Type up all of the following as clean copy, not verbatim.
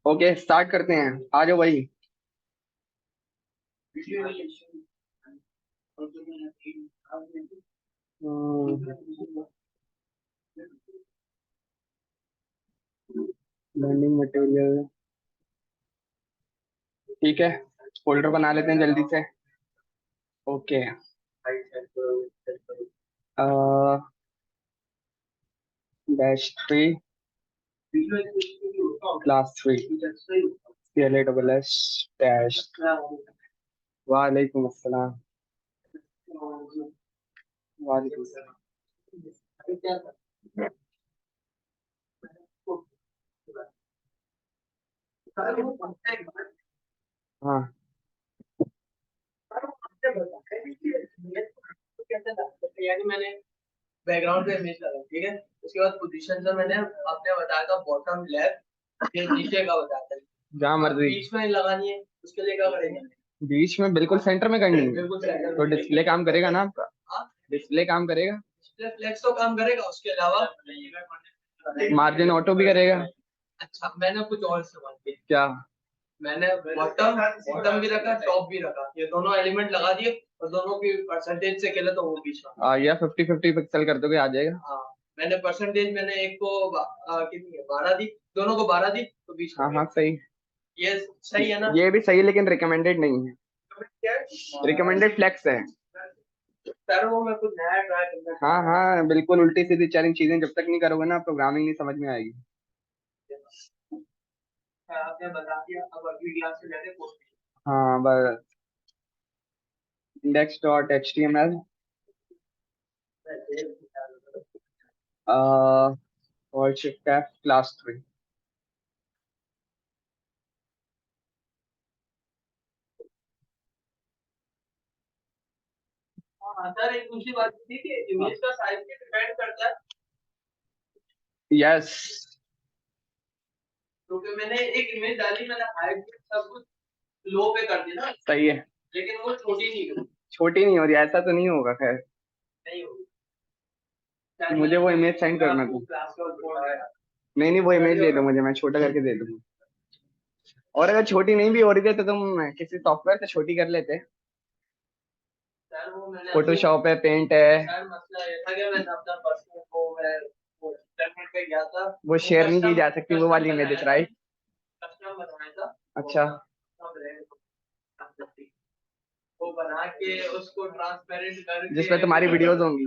Okay start करते हैं। आ जाओ भाई। Learning material. ठीक है, फोल्डर बना लेते हैं जल्दी से। Okay. Dash three, class three, CLA SS dash. वालेकुम अस्सलाम। वालेकुम अस्सलाम। हाँ। यानी मैंने बैकग्राउंड पे इमेज लगा, ठीक है। उसके बाद पोजीशन से मैंने आपने बताया था बॉटम लेफ्ट, ये नीचे का बताया था। जहाँ मर्जी बीच में लगानी है, उसके लिए क्या करेंगे? बीच में बिल्कुल सेंटर में करनी है। बिल्कुल सेंटर तो डिस्प्ले काम करेगा ना आपका? डिस्प्ले काम करेगा, डिस्प्ले फ्लेक्स तो काम करेगा, उसके अलावा मार्जिन ऑटो भी करेगा। अच्छा, मैंने कुछ और इस्तेमाल किया। क्या? मैंने बॉटम बॉटम भी रखा, टॉप भी रखा, ये दोनों एलिमेंट लगा दिए और दोनों की परसेंटेज से खेले तो वो बीच में या 50-50 पिक्सल कर दोगे आ जाएगा। हाँ, मैंने परसेंटेज मैंने एक को कितनी है, 12 दी, दोनों को 12 दी तो बीच में। हाँ हाँ सही। ये सही है ना? ये भी सही है लेकिन रिकमेंडेड नहीं है, रिकमेंडेड फ्लेक्स है। सर वो मैं कुछ नया ट्राई करना। हाँ हाँ बिल्कुल, उल्टी सीधी चारिंग चीजें जब तक नहीं करोगे ना प्रोग्रामिंग नहीं समझ में आएगी। आपने बता दिया, अब अगली क्लास से जाते हैं। हाँ बस। index.html और shift F क्लास 3। हाँ सर, एक दूसरी बात थी कि इमेज का साइज भी डिपेंड करता है। यस। क्योंकि मैंने एक इमेज डाली, मैंने हाइट सब कुछ लो पे कर दिया ना। सही है, लेकिन वो छोटी नहीं हुई। छोटी नहीं हो रही, ऐसा तो नहीं होगा खैर। नहीं होगी। मुझे वो इमेज सेंड करना था। नहीं नहीं, वो इमेज दे दो मुझे, मैं छोटा करके दे दूंगा। और अगर छोटी नहीं भी हो रही थी तो तुम किसी सॉफ्टवेयर से छोटी कर लेते। फोटोशॉप है, पेंट है। सर मसला ये था कि मैंने अपना पर्सनल वो इंटरनेट पे गया था, वो शेयर नहीं की जा सकती वो वाली इमेजेस, राइट? कस्टम बनाया था। अच्छा। वो बना के उसको ट्रांसपेरेंट करके जिसमें तुम्हारी वीडियोस होंगी।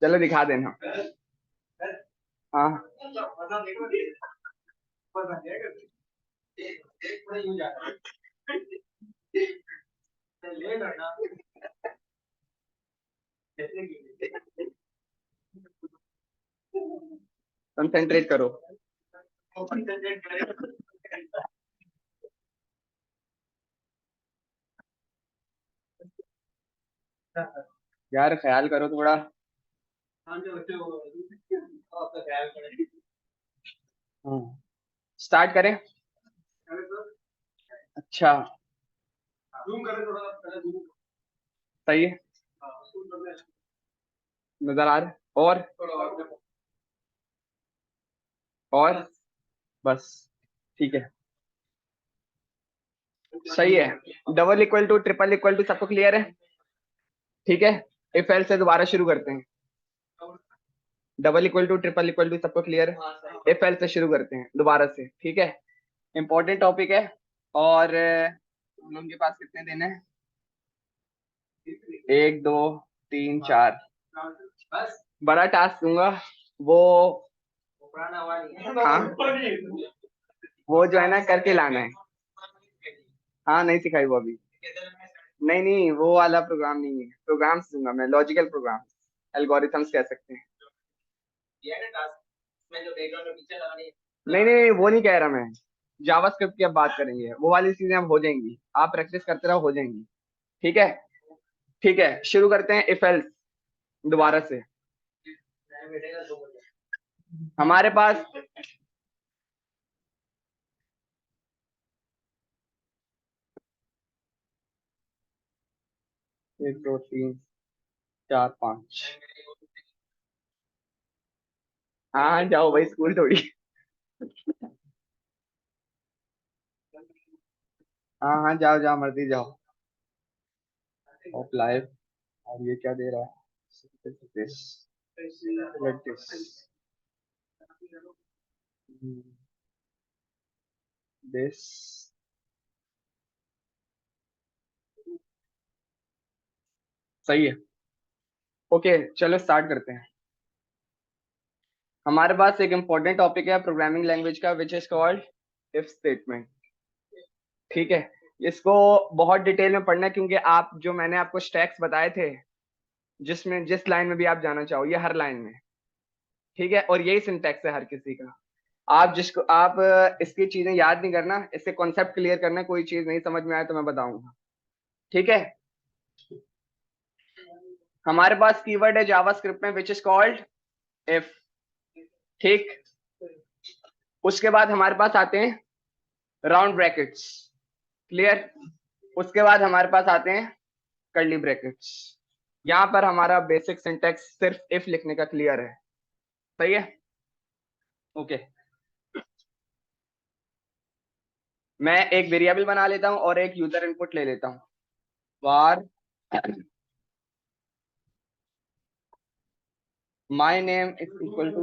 चलो दिखा देना। हाँ। कंसंट्रेट करो। यार ख्याल करो थोड़ा। हाँ स्टार्ट करें। अच्छा सही है, नजर आ रहा है। और बस ठीक है, सही है। Double equal to triple equal to सबको क्लियर है? ठीक है, इफ एल से दोबारा शुरू करते हैं। Double equal to triple equal to सबको क्लियर है? इफ एल से शुरू करते हैं दोबारा से, ठीक है। इंपॉर्टेंट टॉपिक है। और हम लोगों के पास कितने दिन है? 1 2 3 4। बड़ा टास्क दूंगा वो। हाँ वो जो है ना करके लाना है। हाँ नहीं सिखाई वो अभी। नहीं नहीं वो वाला प्रोग्राम नहीं है, प्रोग्राम्स दूंगा मैं, लॉजिकल प्रोग्राम, एल्गोरिथम्स कह सकते हैं। नहीं नहीं वो नहीं कह रहा मैं, जावास्क्रिप्ट की अब बात करेंगे, वो वाली चीजें अब हो जाएंगी, आप प्रैक्टिस करते रहो हो जाएंगी। ठीक है। ठीक है शुरू करते हैं इफ एल्स दोबारा से। हमारे पास 1 2 3 4 5। हाँ हाँ जाओ भाई, स्कूल थोड़ी। हाँ हाँ, जाओ जाओ मर्जी जाओ। Of life. और ये क्या दे रहा है? This, let this, this. सही है। ओके चलो स्टार्ट करते हैं। हमारे पास एक इंपॉर्टेंट टॉपिक है प्रोग्रामिंग लैंग्वेज का, विच इज कॉल्ड इफ स्टेटमेंट। ठीक है, इसको बहुत डिटेल में पढ़ना है, क्योंकि आप जो मैंने आपको स्टैक्स बताए थे, जिसमें जिस लाइन में भी आप जाना चाहो, ये हर लाइन में। ठीक है, और यही सिंटैक्स है हर किसी का। आप जिसको आप इसकी चीजें याद नहीं करना, इसके कॉन्सेप्ट क्लियर करना, कोई चीज नहीं समझ में आए तो मैं बताऊंगा। ठीक है, हमारे पास कीवर्ड है जावास्क्रिप्ट में विच इज कॉल्ड इफ। ठीक, उसके बाद हमारे पास आते हैं राउंड ब्रैकेट्स। क्लियर। उसके बाद हमारे पास आते हैं कर्ली ब्रैकेट्स। यहाँ पर हमारा बेसिक सिंटेक्स सिर्फ इफ लिखने का क्लियर है। सही है। ओके, मैं एक वेरिएबल बना लेता हूं और एक यूजर इनपुट ले लेता हूं। var my name is equal to,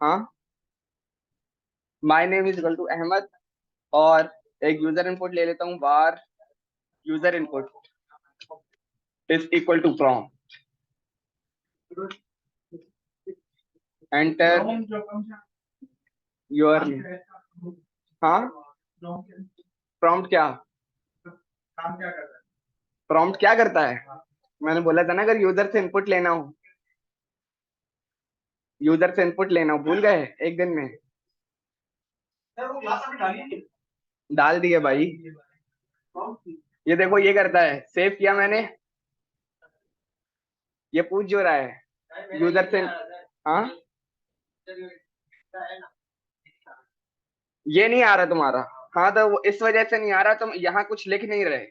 हाँ, my name is equal to Ahmad. और एक यूजर इनपुट ले लेता हूं, var user input is equal to prompt, enter your name। हाँ, prompt क्या, prompt क्या करता है? मैंने बोला था ना, अगर यूजर से इनपुट लेना हो, यूजर से इनपुट लेना हो, भूल गए एक दिन में? डाल दिए भाई। ये देखो ये करता है, सेव किया मैंने, ये पूछ जो रहा है यूजर से। हाँ, ये नहीं आ रहा तुम्हारा? हाँ, तो वो इस वजह से नहीं आ रहा, तुम यहाँ कुछ लिख नहीं रहे।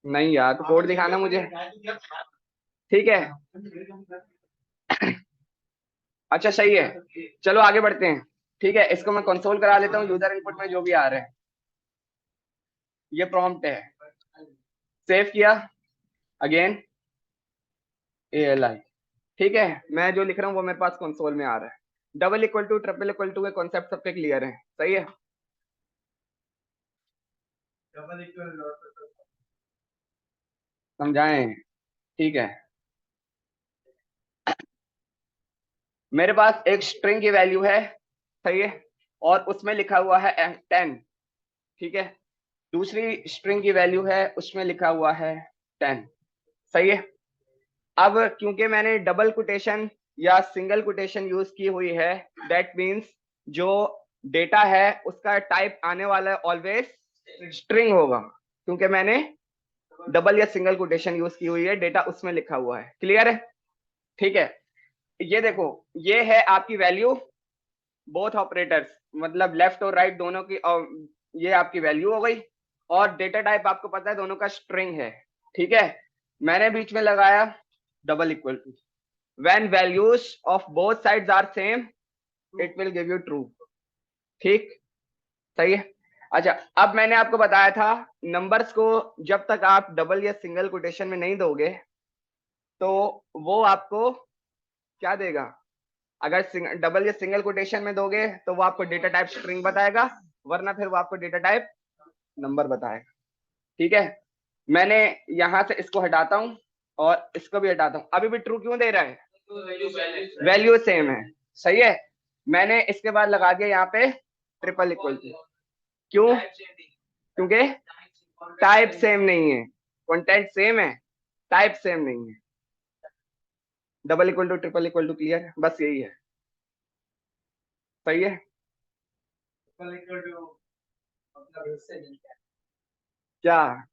नहीं यार, तो कोड दिखाना मुझे। ठीक है, अच्छा सही है, चलो आगे बढ़ते हैं। ठीक है, इसको मैं कंसोल करा लेता हूँ, यूजर इनपुट में जो भी आ रहा है। ये प्रॉम्प्ट है, सेव किया, अगेन ALI। ठीक है, मैं जो लिख रहा हूँ वो मेरे पास कंसोल में आ रहा है। Double equal to, triple equal to के कॉन्सेप्ट सब पे क्लियर है। सही है, समझाएं? ठीक है, मेरे पास एक स्ट्रिंग की वैल्यू है, सही है, और उसमें लिखा हुआ है 10। ठीक है, दूसरी स्ट्रिंग की वैल्यू है, उसमें लिखा हुआ है 10। सही है। अब क्योंकि मैंने डबल कोटेशन या सिंगल कोटेशन यूज की हुई है, दैट मीन्स जो डेटा है उसका टाइप आने वाला है ऑलवेज स्ट्रिंग होगा, क्योंकि मैंने डबल या सिंगल कोटेशन यूज की हुई है, डेटा उसमें लिखा हुआ है। क्लियर है? ठीक है, ये देखो, ये है आपकी वैल्यू, बोथ ऑपरेटर्स, मतलब लेफ्ट और राइट दोनों की, और ये आपकी वैल्यू हो गई। और डेटा टाइप आपको पता है दोनों का स्ट्रिंग है। ठीक है, मैंने बीच में लगाया double equal to, when values of both sides are same it will give you true. ठीक, सही है। अच्छा, अब मैंने आपको बताया था नंबर्स को जब तक आप डबल या सिंगल कोटेशन में नहीं दोगे तो वो आपको क्या देगा। अगर डबल या सिंगल कोटेशन में दोगे तो वो आपको डेटा टाइप स्ट्रिंग बताएगा, वरना फिर वो आपको डेटा टाइप नंबर बताएगा। ठीक है, मैंने यहां से इसको हटाता हूं और इसको भी हटाता हूं। अभी भी ट्रू क्यों दे रहा है? वैल्यू सेम है। सही है, मैंने इसके बाद लगा दिया यहाँ पे ट्रिपल इक्वल टू। क्यों? क्योंकि टाइप सेम नहीं है, कंटेंट सेम है, टाइप सेम नहीं है। Double equal to, triple equal to, clear? बस यही है। सही है, क्या?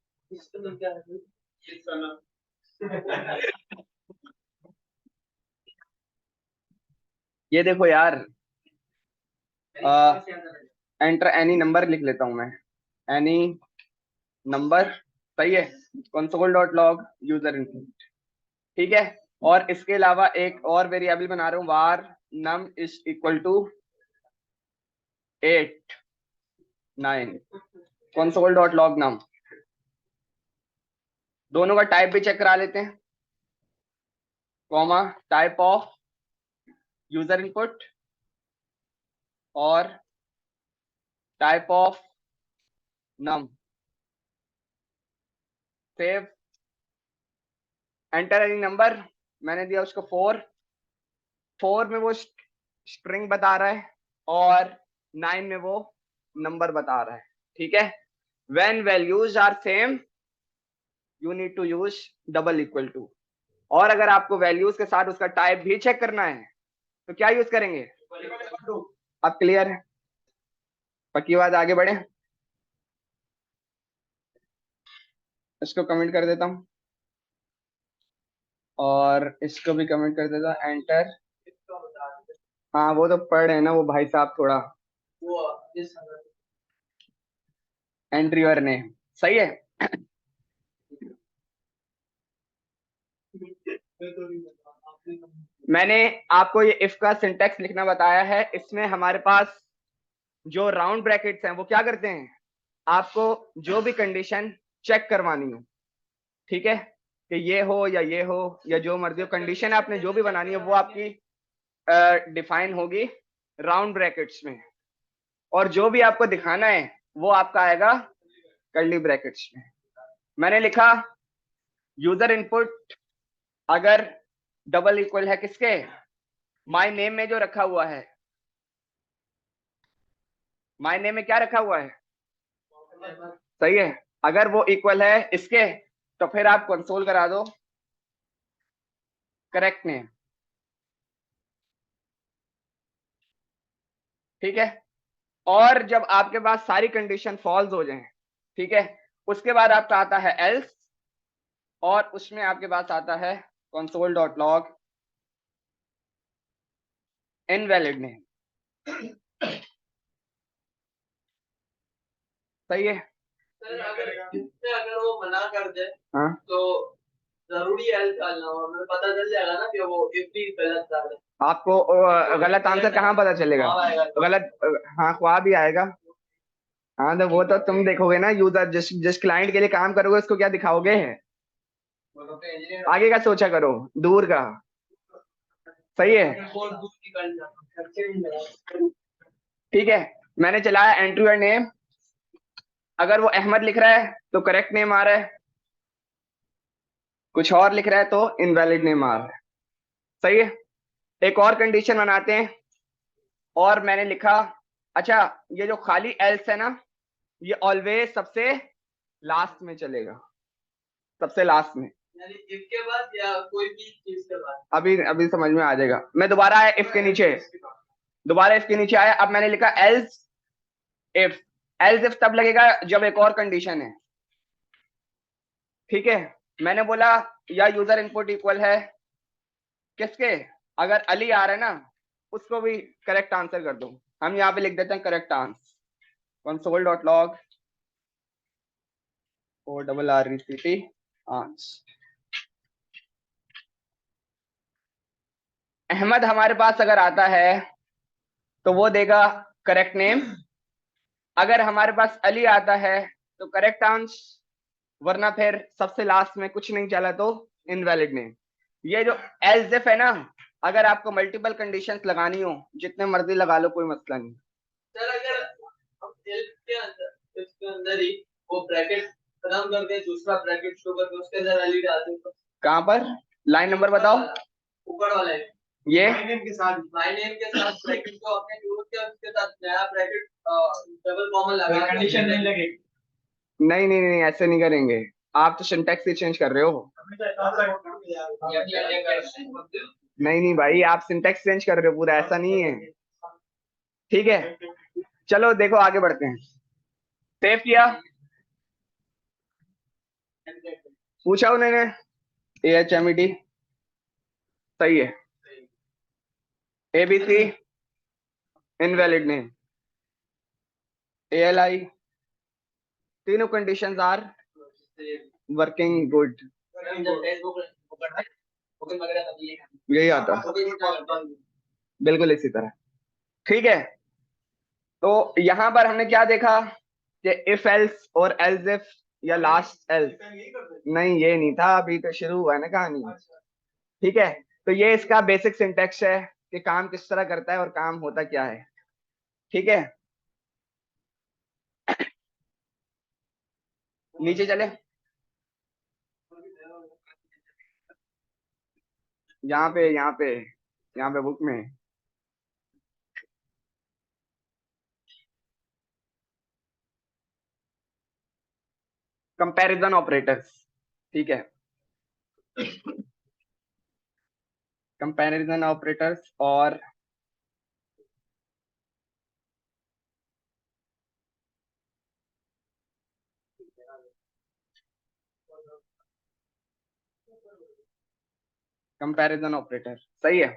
ये देखो यार, एंटर एनी नंबर लिख लेता हूं मैं, एनी नंबर। सही है, console dot log user input. ठीक है, और इसके अलावा एक और वेरिएबल बना रहा हूँ, वार num is equal to 8 9 console.log num। दोनों का टाइप भी चेक करा लेते हैं, comma type of user input और type of num। Save, enter any number, मैंने दिया उसको 4 में वो स्ट्रिंग बता रहा है और 9 में वो नंबर बता रहा है। ठीक है, when values are same you need to use double equal to. और अगर आपको वैल्यूज के साथ उसका टाइप भी चेक करना है तो क्या यूज करेंगे? अब क्लियर है? पक्की बात, आगे बढ़े। इसको कमेंट कर देता हूं और इसको भी कमेंट कर देता, एंटर। हाँ वो तो पढ़ है ना वो भाई साहब, थोड़ा एंट्री योर नेम, सही है। मैंने आपको ये इफ का सिंटेक्स लिखना बताया है। इसमें हमारे पास जो राउंड ब्रैकेट्स हैं वो क्या करते हैं, आपको जो भी कंडीशन चेक करवानी हो, ठीक है, कि ये हो या ये हो या जो मर्जी हो, कंडीशन आपने जो भी बनानी है वो आपकी डिफाइन होगी राउंड ब्रैकेट्स में, और जो भी आपको दिखाना है वो आपका आएगा कर्ली ब्रैकेट्स में। मैंने लिखा यूजर इनपुट अगर डबल इक्वल है किसके, माय नेम में जो रखा हुआ है, माय नेम में क्या रखा हुआ है, सही है, अगर वो इक्वल है इसके तो फिर आप कंसोल करा दो करेक्ट नेम। ठीक है, और जब आपके पास सारी कंडीशन फॉल्स हो जाएं, ठीक है, उसके बाद आपका आता है एल्स और उसमें आपके पास आता है console.log इनवैलिड नेम। सही है। सर अगर वो मना कर दे हाँ तो जरूरी एल्स डालना हो, हमें पता चल जाएगा ना कि वो इफ भी गलत डाल है। आपको गलत आंसर कहाँ पता चलेगा, गलत हाँ ख्वाब भी आएगा। हाँ तो वो तो तुम देखोगे ना, यूजर जिस क्लाइंट के लिए काम करोगे उसको क्या दिखाओगे, आगे का सोचा करो, दूर का। सही है, ठीक है। मैंने चलाया एंट्री योर नेम, अगर वो अहमद लिख रहा है तो करेक्ट नेम आ रहा है, कुछ और लिख रहा है तो इनवैलिड नेम आ रहा है। सही है, एक और कंडीशन बनाते हैं और मैंने लिखा, अच्छा ये जो खाली एल्स है ना ये ऑलवेज सबसे लास्ट में चलेगा, सबसे लास्ट में, यानी इफ के बाद या कोई भी चीज के बाद। अभी अभी समझ में आ जाएगा। मैं दोबारा आया इफ के नीचे, दोबारा इफ के नीचे आया, अब मैंने लिखा एल्स इफ। एल्स इफ तब लगेगा जब एक और कंडीशन है, ठीक है। मैंने बोला या यूजर इनपुट इक्वल है किसके, अगर अली आ रहा है ना उसको भी करेक्ट आंसर कर दो। हम यहाँ पे लिख देते हैं correct answer console.log ORRECT answer. Ahmed हमारे पास अगर आता है तो वो देगा करेक्ट नेम, अगर हमारे पास अली आता है तो करेक्ट आंसर, वरना फिर सबसे लास्ट में कुछ नहीं चला तो इनवैलिड नेम। ये जो एल्स इफ है ना, अगर आपको मल्टीपल कंडीशंस लगानी हो जितने मर्जी लगा लो, कोई मसला नहीं। सर अगर हम एल्स के अंदर इसके अंदर ही वो ब्रैकेट खत्म करके दूसरा ब्रैकेट शो करके उसके अंदर अली डालते हैं, कहाँ पर लाइन नंबर बताओ, ऊपर वाला है ये माय नेम के साथ ब्रैकेट को अपने यूज के उसके साथ नया ब्रैकेट डबल कॉमन लगा, कंडीशन नहीं लगेगी। नहीं नहीं नहीं ऐसे नहीं करेंगे, आप तो सिंटैक्स ही चेंज कर रहे हो। नहीं नहीं भाई, आप सिंटैक्स चेंज कर रहे हो पूरा, ऐसा नहीं है। ठीक है, चलो देखो आगे बढ़ते हैं। सेव किया, पूछा उन्होंने AHMED, सही है। ABC इनवैलिड नेम, ALI, तीनों कंडीशंस आर वर्किंग गुड। यही आता है। बिल्कुल इसी तरह। ठीक है, तो यहां पर हमने क्या देखा कि इफ एल्स और एल्स इफ या लास्ट एल्स। नहीं ये नहीं था, अभी तो शुरू हुआ है ना कहानी। ठीक है, तो ये इसका बेसिक सिंटेक्स है कि काम किस तरह करता है और काम होता क्या है। ठीक है, नीचे चले, यहाँ पे यहाँ पे यहाँ पे बुक में। Comparison operators. ठीक है, कंपैरिजन ऑपरेटर्स और कंपैरिजन ऑपरेटर, सही है।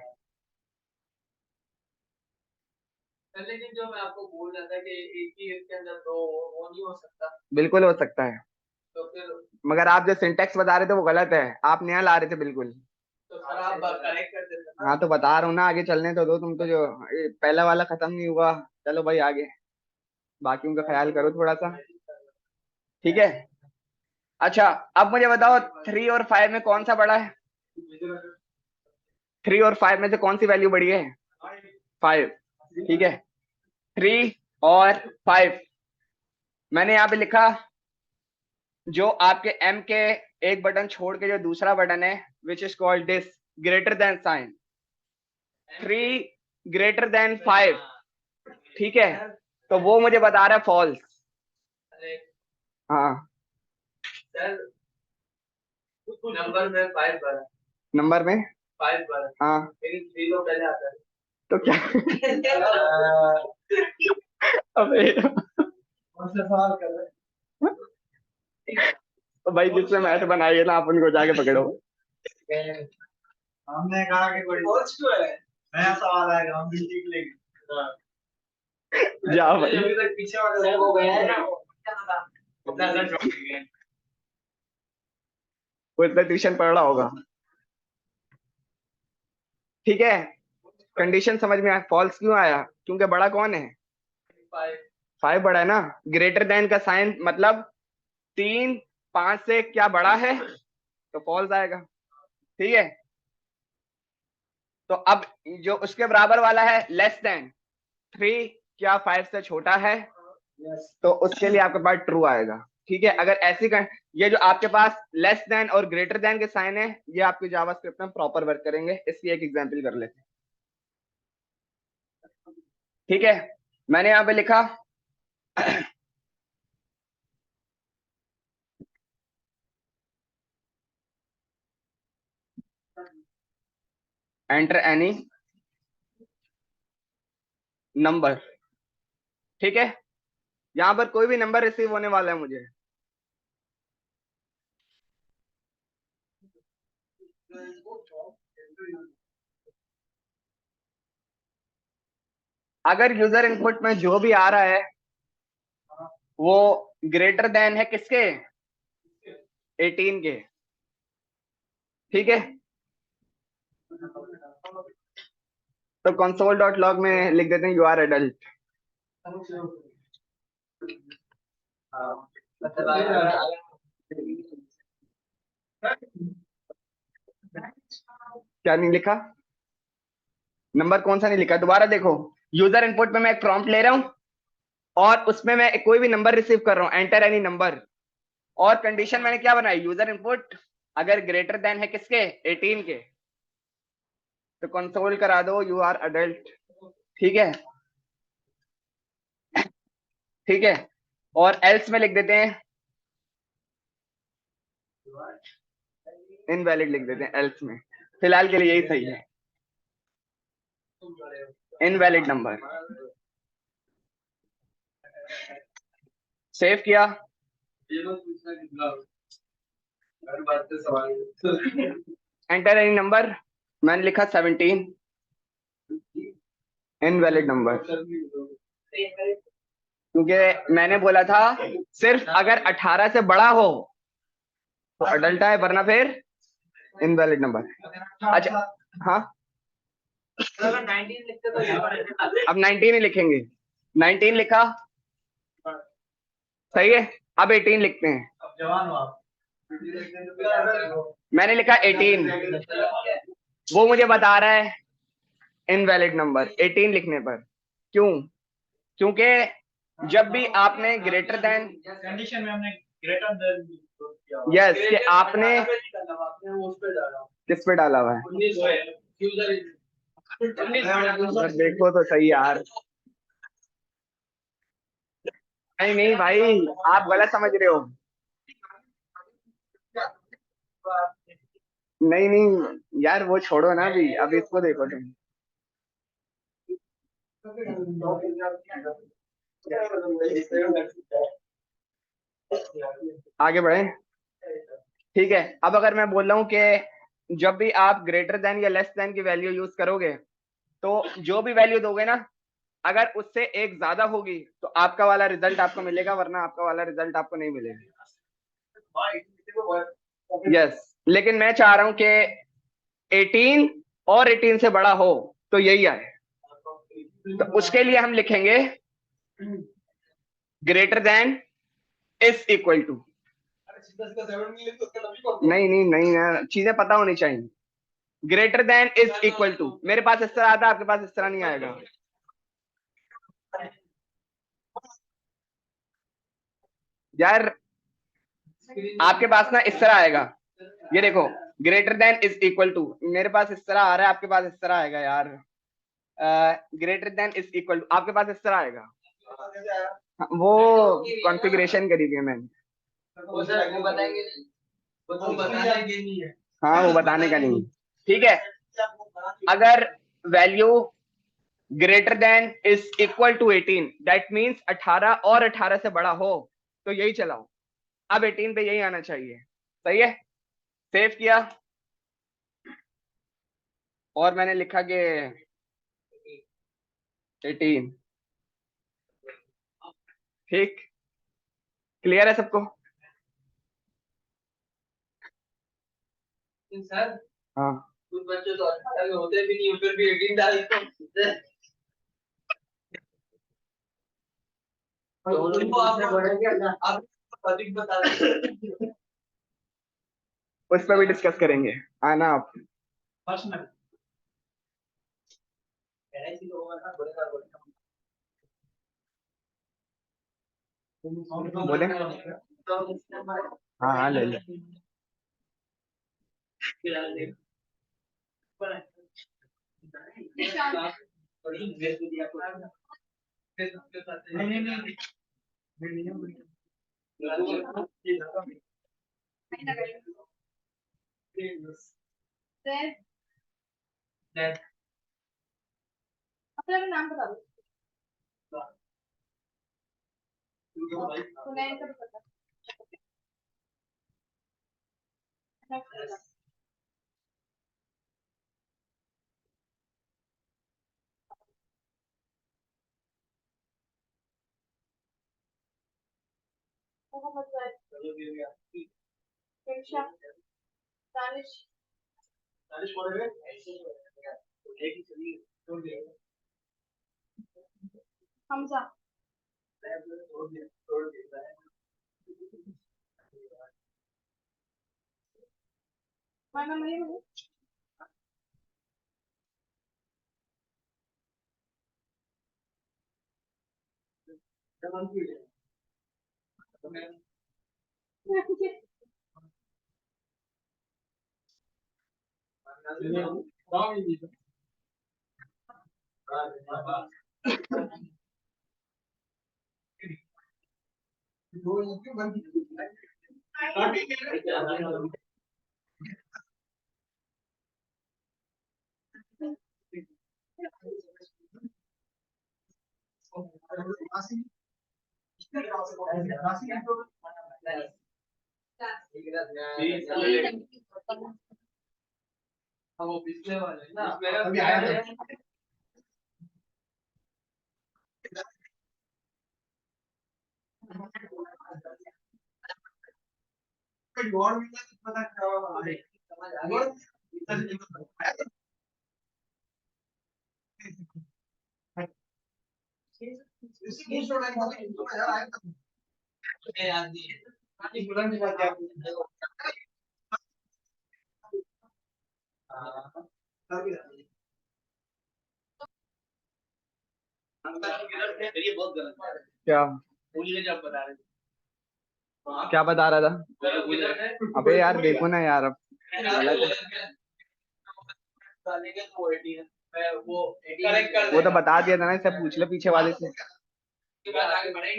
लेकिन जो मैं आपको बोल रहा था कि एक ही इसके अंदर दो वो नहीं हो सकता। बिल्कुल हो सकता है, तो फिर मगर आप जो सिंटेक्स बता रहे थे वो गलत है, आप नया ला रहे थे बिल्कुल। तो सर आप करेक्ट कर देते ना। हाँ तो बता रहा हूँ ना, आगे चलने तो दो, तुम तो जो ये पहला वाला खत्म नहीं हुआ। चलो भाई आगे, बाकियों का ख्याल करो थोड़ा सा। ठीक है, अच्छा अब मुझे बताओ 3 और 5 में कौन सा बड़ा है? 3 और 5 में से कौन सी वैल्यू बड़ी है? 5। ठीक है, 3 और 5 मैंने यहाँ पे लिखा, जो आपके एम के एक बटन छोड़ के जो दूसरा बटन है which is called this greater than sign, 3 greater than 5। ठीक है, तो वो मुझे बता रहा है फॉल्स। हाँ, नंबर में 5 भरा, नंबर में 5 भरा, हाँ, लेकिन 3 तो पहले आता है। तो क्या अबे कौन सा सवाल कर रहे हैं? तो भाई जिसने मैथ बनाई है ना, आप उनको जाके पकड़ो। हमने कहा कि कोई सोच क्यों है, नया सवाल आएगा हम भी सीख लेंगे। हाँ। जाओ भाई, अभी तक पीछे वाला हो गया है ना कितना अलग हो गया है। वो इतना ट्यूशन पढ़ रहा होगा। ठीक है, कंडीशन समझ में आया, फॉल्स क्यों आया? क्योंकि बड़ा कौन है? 5 5 बड़ा है ना। ग्रेटर देन का साइन मतलब 3 5 से क्या बड़ा है, तो फॉल्स आएगा। ठीक है, तो अब जो उसके बराबर वाला है लेस देन 3, क्या 5 से छोटा है, तो उसके लिए आपके पास ट्रू आएगा। ठीक है, अगर ऐसी ये जो आपके पास लेस देन और ग्रेटर देन के साइन है, ये आपके जावास्क्रिप्ट में प्रॉपर वर्क करेंगे। इसकी एक एग्जांपल कर लेते हैं। ठीक है, मैंने यहाँ पे लिखा एंटर एनी नंबर। ठीक है, यहाँ पर कोई भी नंबर रिसीव होने वाला है मुझे। अगर यूजर इनपुट में जो भी आ रहा है वो ग्रेटर देन है किसके? 18 के। ठीक है, तो console.log में लिख देते हैं यू आर एडल्ट। क्या नहीं लिखा? नंबर कौन सा नहीं लिखा? दोबारा देखो, यूजर इनपुट में मैं एक प्रॉम्प्ट ले रहा हूं और उसमें मैं कोई भी नंबर रिसीव कर रहा हूं, एंटर एनी नंबर, और कंडीशन मैंने क्या बनाई, यूजर इनपुट अगर ग्रेटर देन है किसके? 18 के, तो कंसोल करा दो यू आर अडल्ट। ठीक है, ठीक है, और एल्स में लिख देते हैं इनवैलिड, लिख देते हैं एल्स में, फिलहाल के लिए यही सही है, इनवैलिड नंबर। सेव किया, एंटर एनी नंबर, मैंने लिखा 17, इनवैलिड नंबर, क्योंकि मैंने बोला था सिर्फ अगर 18 से बड़ा हो तो अडल्ट है, वरना फिर इनवैलिड नंबर। अच्छा हाँ, अगर 19 लिखते तो यहाँ पर ऐसे आते। अब 19 ही लिखेंगे। 19 लिखा, सही है। अब 18 लिखते हैं। अब जवान हो आप। मैंने लिखा 18, वो मुझे बता रहा है इनवैलिड नंबर 18 लिखने पर। क्यों? क्योंकि जब भी आपने ग्रेटर देन कंडीशन में हमने ग्रेटर देन यस कि आपने उस पे डाला। किस पे डाला हुआ है? 19 है यूजर यार देखो तो सही यार। नहीं नहीं भाई, आप गलत समझ रहे हो। नहीं नहीं यार, वो छोड़ो ना, अभी इसको देखो तुम। आगे बढ़े, ठीक है। अब अगर मैं बोल रहा हूँ कि जब भी आप ग्रेटर देन या लेस देन की वैल्यू यूज करोगे, तो जो भी वैल्यू दोगे ना, अगर उससे एक ज्यादा होगी तो आपका वाला रिजल्ट आपको मिलेगा, वरना आपका वाला रिजल्ट आपको नहीं मिलेगा। यस, लेकिन मैं चाह रहा हूं कि 18 और 18 से बड़ा हो तो यही आए। तो उसके लिए हम लिखेंगे greater than is equal to. नहीं नहीं नहीं यार, चीजें पता होनी चाहिए। Greater than is equal to मेरे पास इस तरह आता है, आपके पास इस तरह नहीं आएगा। यार आपके पास ना इस तरह आएगा, ये देखो, greater than is equal to मेरे पास इस तरह आ रहा है, आपके पास इस तरह आएगा यार। Greater than is equal to आपके पास इस तरह आएगा। वो कॉन्फ़िगरेशन करी थी मैंने। वो बताएंगे नहीं, वो बताने के नहीं है। हाँ, वो बताने का नहीं, ठीक है। अगर value greater than is equal to 18, that means 18 और 18 से बड़ा हो तो यही चलाओ। अब 18 पे यही आना चाहिए, सही है। सेव किया और मैंने लिखा कि 18, ठीक। क्लियर है सबको? सर हाँ, कुछ बच्चे तो 18 में होते भी नहीं, फिर भी 18 डालते हैं। उनको आप अधिक बता रहे। उस पर भी डिस्कस करेंगे, आना आप। पर्सनल ऐसे तो होगा ना, बड़े सारे बोले हाँ हाँ, ले ले। अपना भी नाम बता दो। सुनैन का भी पता। मोहम्मद जाहिद, रिंशा, दानिश, हमजा, माना नहीं हूँ। वो पिछले वाले ना मेरा अभी आया है। ये बहुत गलत है। क्या मुझे जब बता रहे क्या बता रहा था? अबे यार देखो ना यार, अब गलत है। वो तो बता दिया था ना, इससे पूछ ले पीछे वाले से।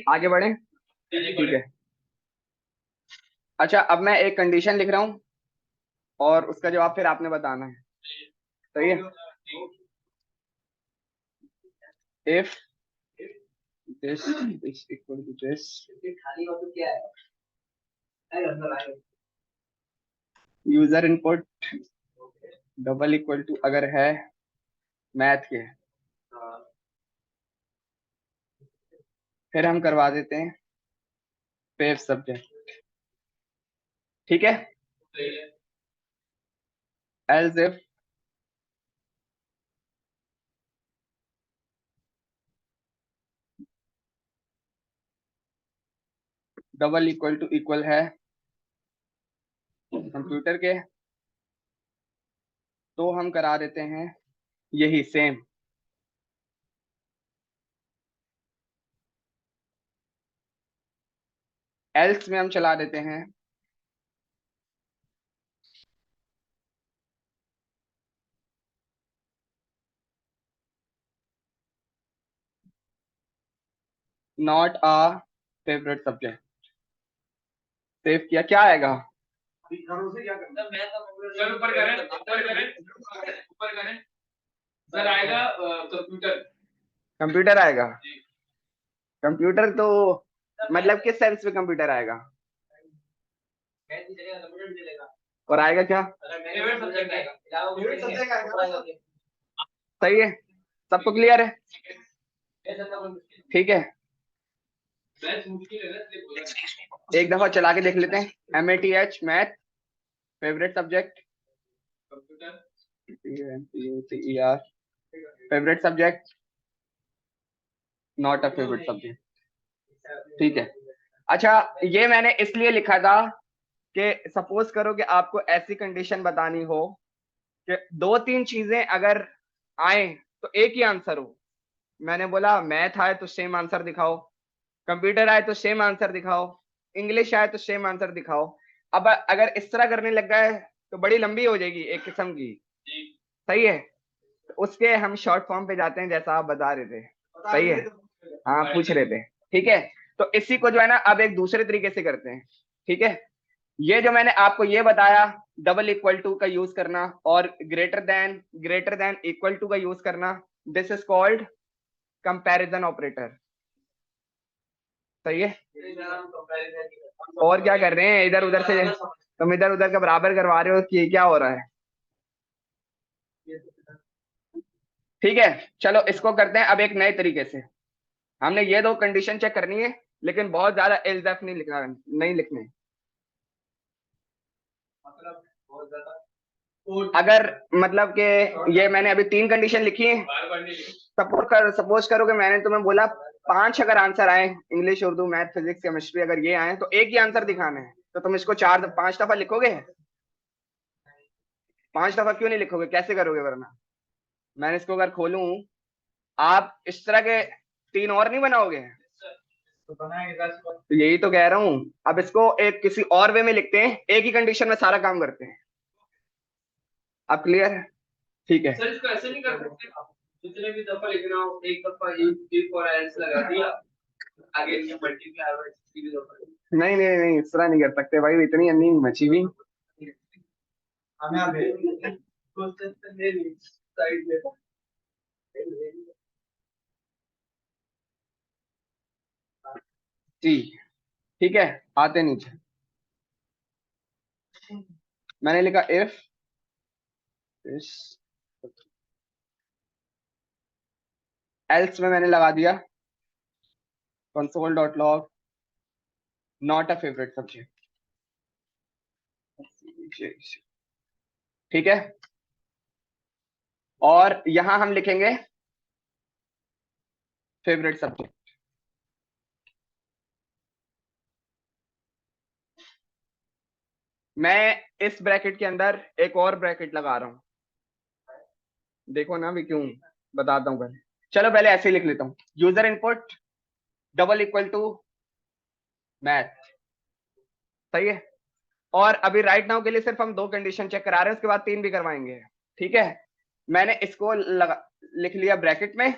आगे बढ़े, ठीक है। अच्छा, अब मैं एक कंडीशन लिख रहा हूँ और उसका जवाब फिर आपने बताना है, सही है? If this is equal to this, user input double equal to अगर है मैथ के, फिर हम करवा देते हैं पेव सब्जेक्ट, ठीक है? एल्स इफ डबल इक्वल है कंप्यूटर के, तो हम करा देते हैं यही सेम। एल्स में हम चला देते हैं not a favourite subject. Save किया, क्या आएगा? सर आएगा कंप्यूटर। कंप्यूटर आएगा। कंप्यूटर तो मतलब किस सेंस में कंप्यूटर आएगा? और आएगा क्या? सही है, सबको क्लियर है? ठीक है, एक दफा चला के देख लेते हैं। MATH math favourite subject, favourite subject not a favourite subject, ठीक है। अच्छा, ये मैंने इसलिए लिखा था कि सपोज करो कि आपको ऐसी कंडीशन बतानी हो कि दो तीन चीजें अगर आए तो एक ही आंसर हो। मैंने बोला मैथ आए तो सेम आंसर दिखाओ, कंप्यूटर आए तो सेम आंसर दिखाओ, इंग्लिश आए तो सेम आंसर दिखाओ। अब अगर इस तरह करने लग गए तो बड़ी लंबी हो जाएगी एक किस्म की, सही है? तो उसके हम शॉर्ट फॉर्म पे जाते हैं जैसा आप बता रहे थे, सही है? हाँ, पूछ रहे थे, ठीक है। तो इसी को जो है ना अब एक दूसरे तरीके से करते हैं, ठीक है? ये जो मैंने आपको ये बताया डबल इक्वल टू का यूज करना और ग्रेटर देन इक्वल टू का यूज करना, this is called comparison operator, सही है? और क्या कर रहे हैं इधर उधर से, तुम इधर उधर का बराबर करवा रहे हो कि क्या हो रहा है? ठीक है, चलो इसको करते हैं अब एक नए तरीके से। हमने ये दो कंडीशन चेक करनी है, लेकिन बहुत ज्यादा एल्स नहीं लिखना, नहीं लिखने। अगर मतलब कि ये मैंने अभी तीन कंडीशन लिखी है, सपोज करो कि मैंने तुम्हें बोला 5 अगर आंसर आए, English Urdu math physics chemistry, अगर ये आए तो एक ही आंसर दिखाना है, तो तुम इसको 5 दफा लिखोगे? 5 दफा क्यों नहीं लिखोगे, कैसे करोगे? वरना मैंने इसको अगर खोलूं, आप इस तरह के 3 और नहीं बनाओगे? तो यही तो कह रहा हूं, अब इसको एक किसी और वे में लिखते हैं, एक ही कंडीशन में सारा काम करते हैं। अब क्लियर है? ठीक है। सर इसको ऐसे नहीं कर सकते, जितने भी दफा लिखना हो एक दफा इफ और एल्स लगा दिया, आगे ये मल्टीप्लाई और इसकी भी दफा। नहीं नहीं नहीं, इस तरह नहीं कर सकते भाई, इतनी अन्नी मची हुई। हमें अभी क्वेश्चन ले ली साइड में। जी, ठीक है, आते नीचे। मैंने लिखा इफ दिस, एल्स में मैंने लगा दिया console.log not a favourite subject, ठीक है। और यहां हम लिखेंगे फेवरेट सब्जेक्ट। मैं इस ब्रैकेट के अंदर एक और ब्रैकेट लगा रहा हूं, देखो ना अभी क्यों, बताता हूं पहले। चलो पहले ऐसे ही लिख लेता हूं, user input double equal to math, सही है। और अभी राइट नाउ के लिए सिर्फ हम 2 कंडीशन चेक करा रहे हैं, उसके बाद 3 भी करवाएंगे, ठीक है। मैंने इसको लिख लिया ब्रैकेट में,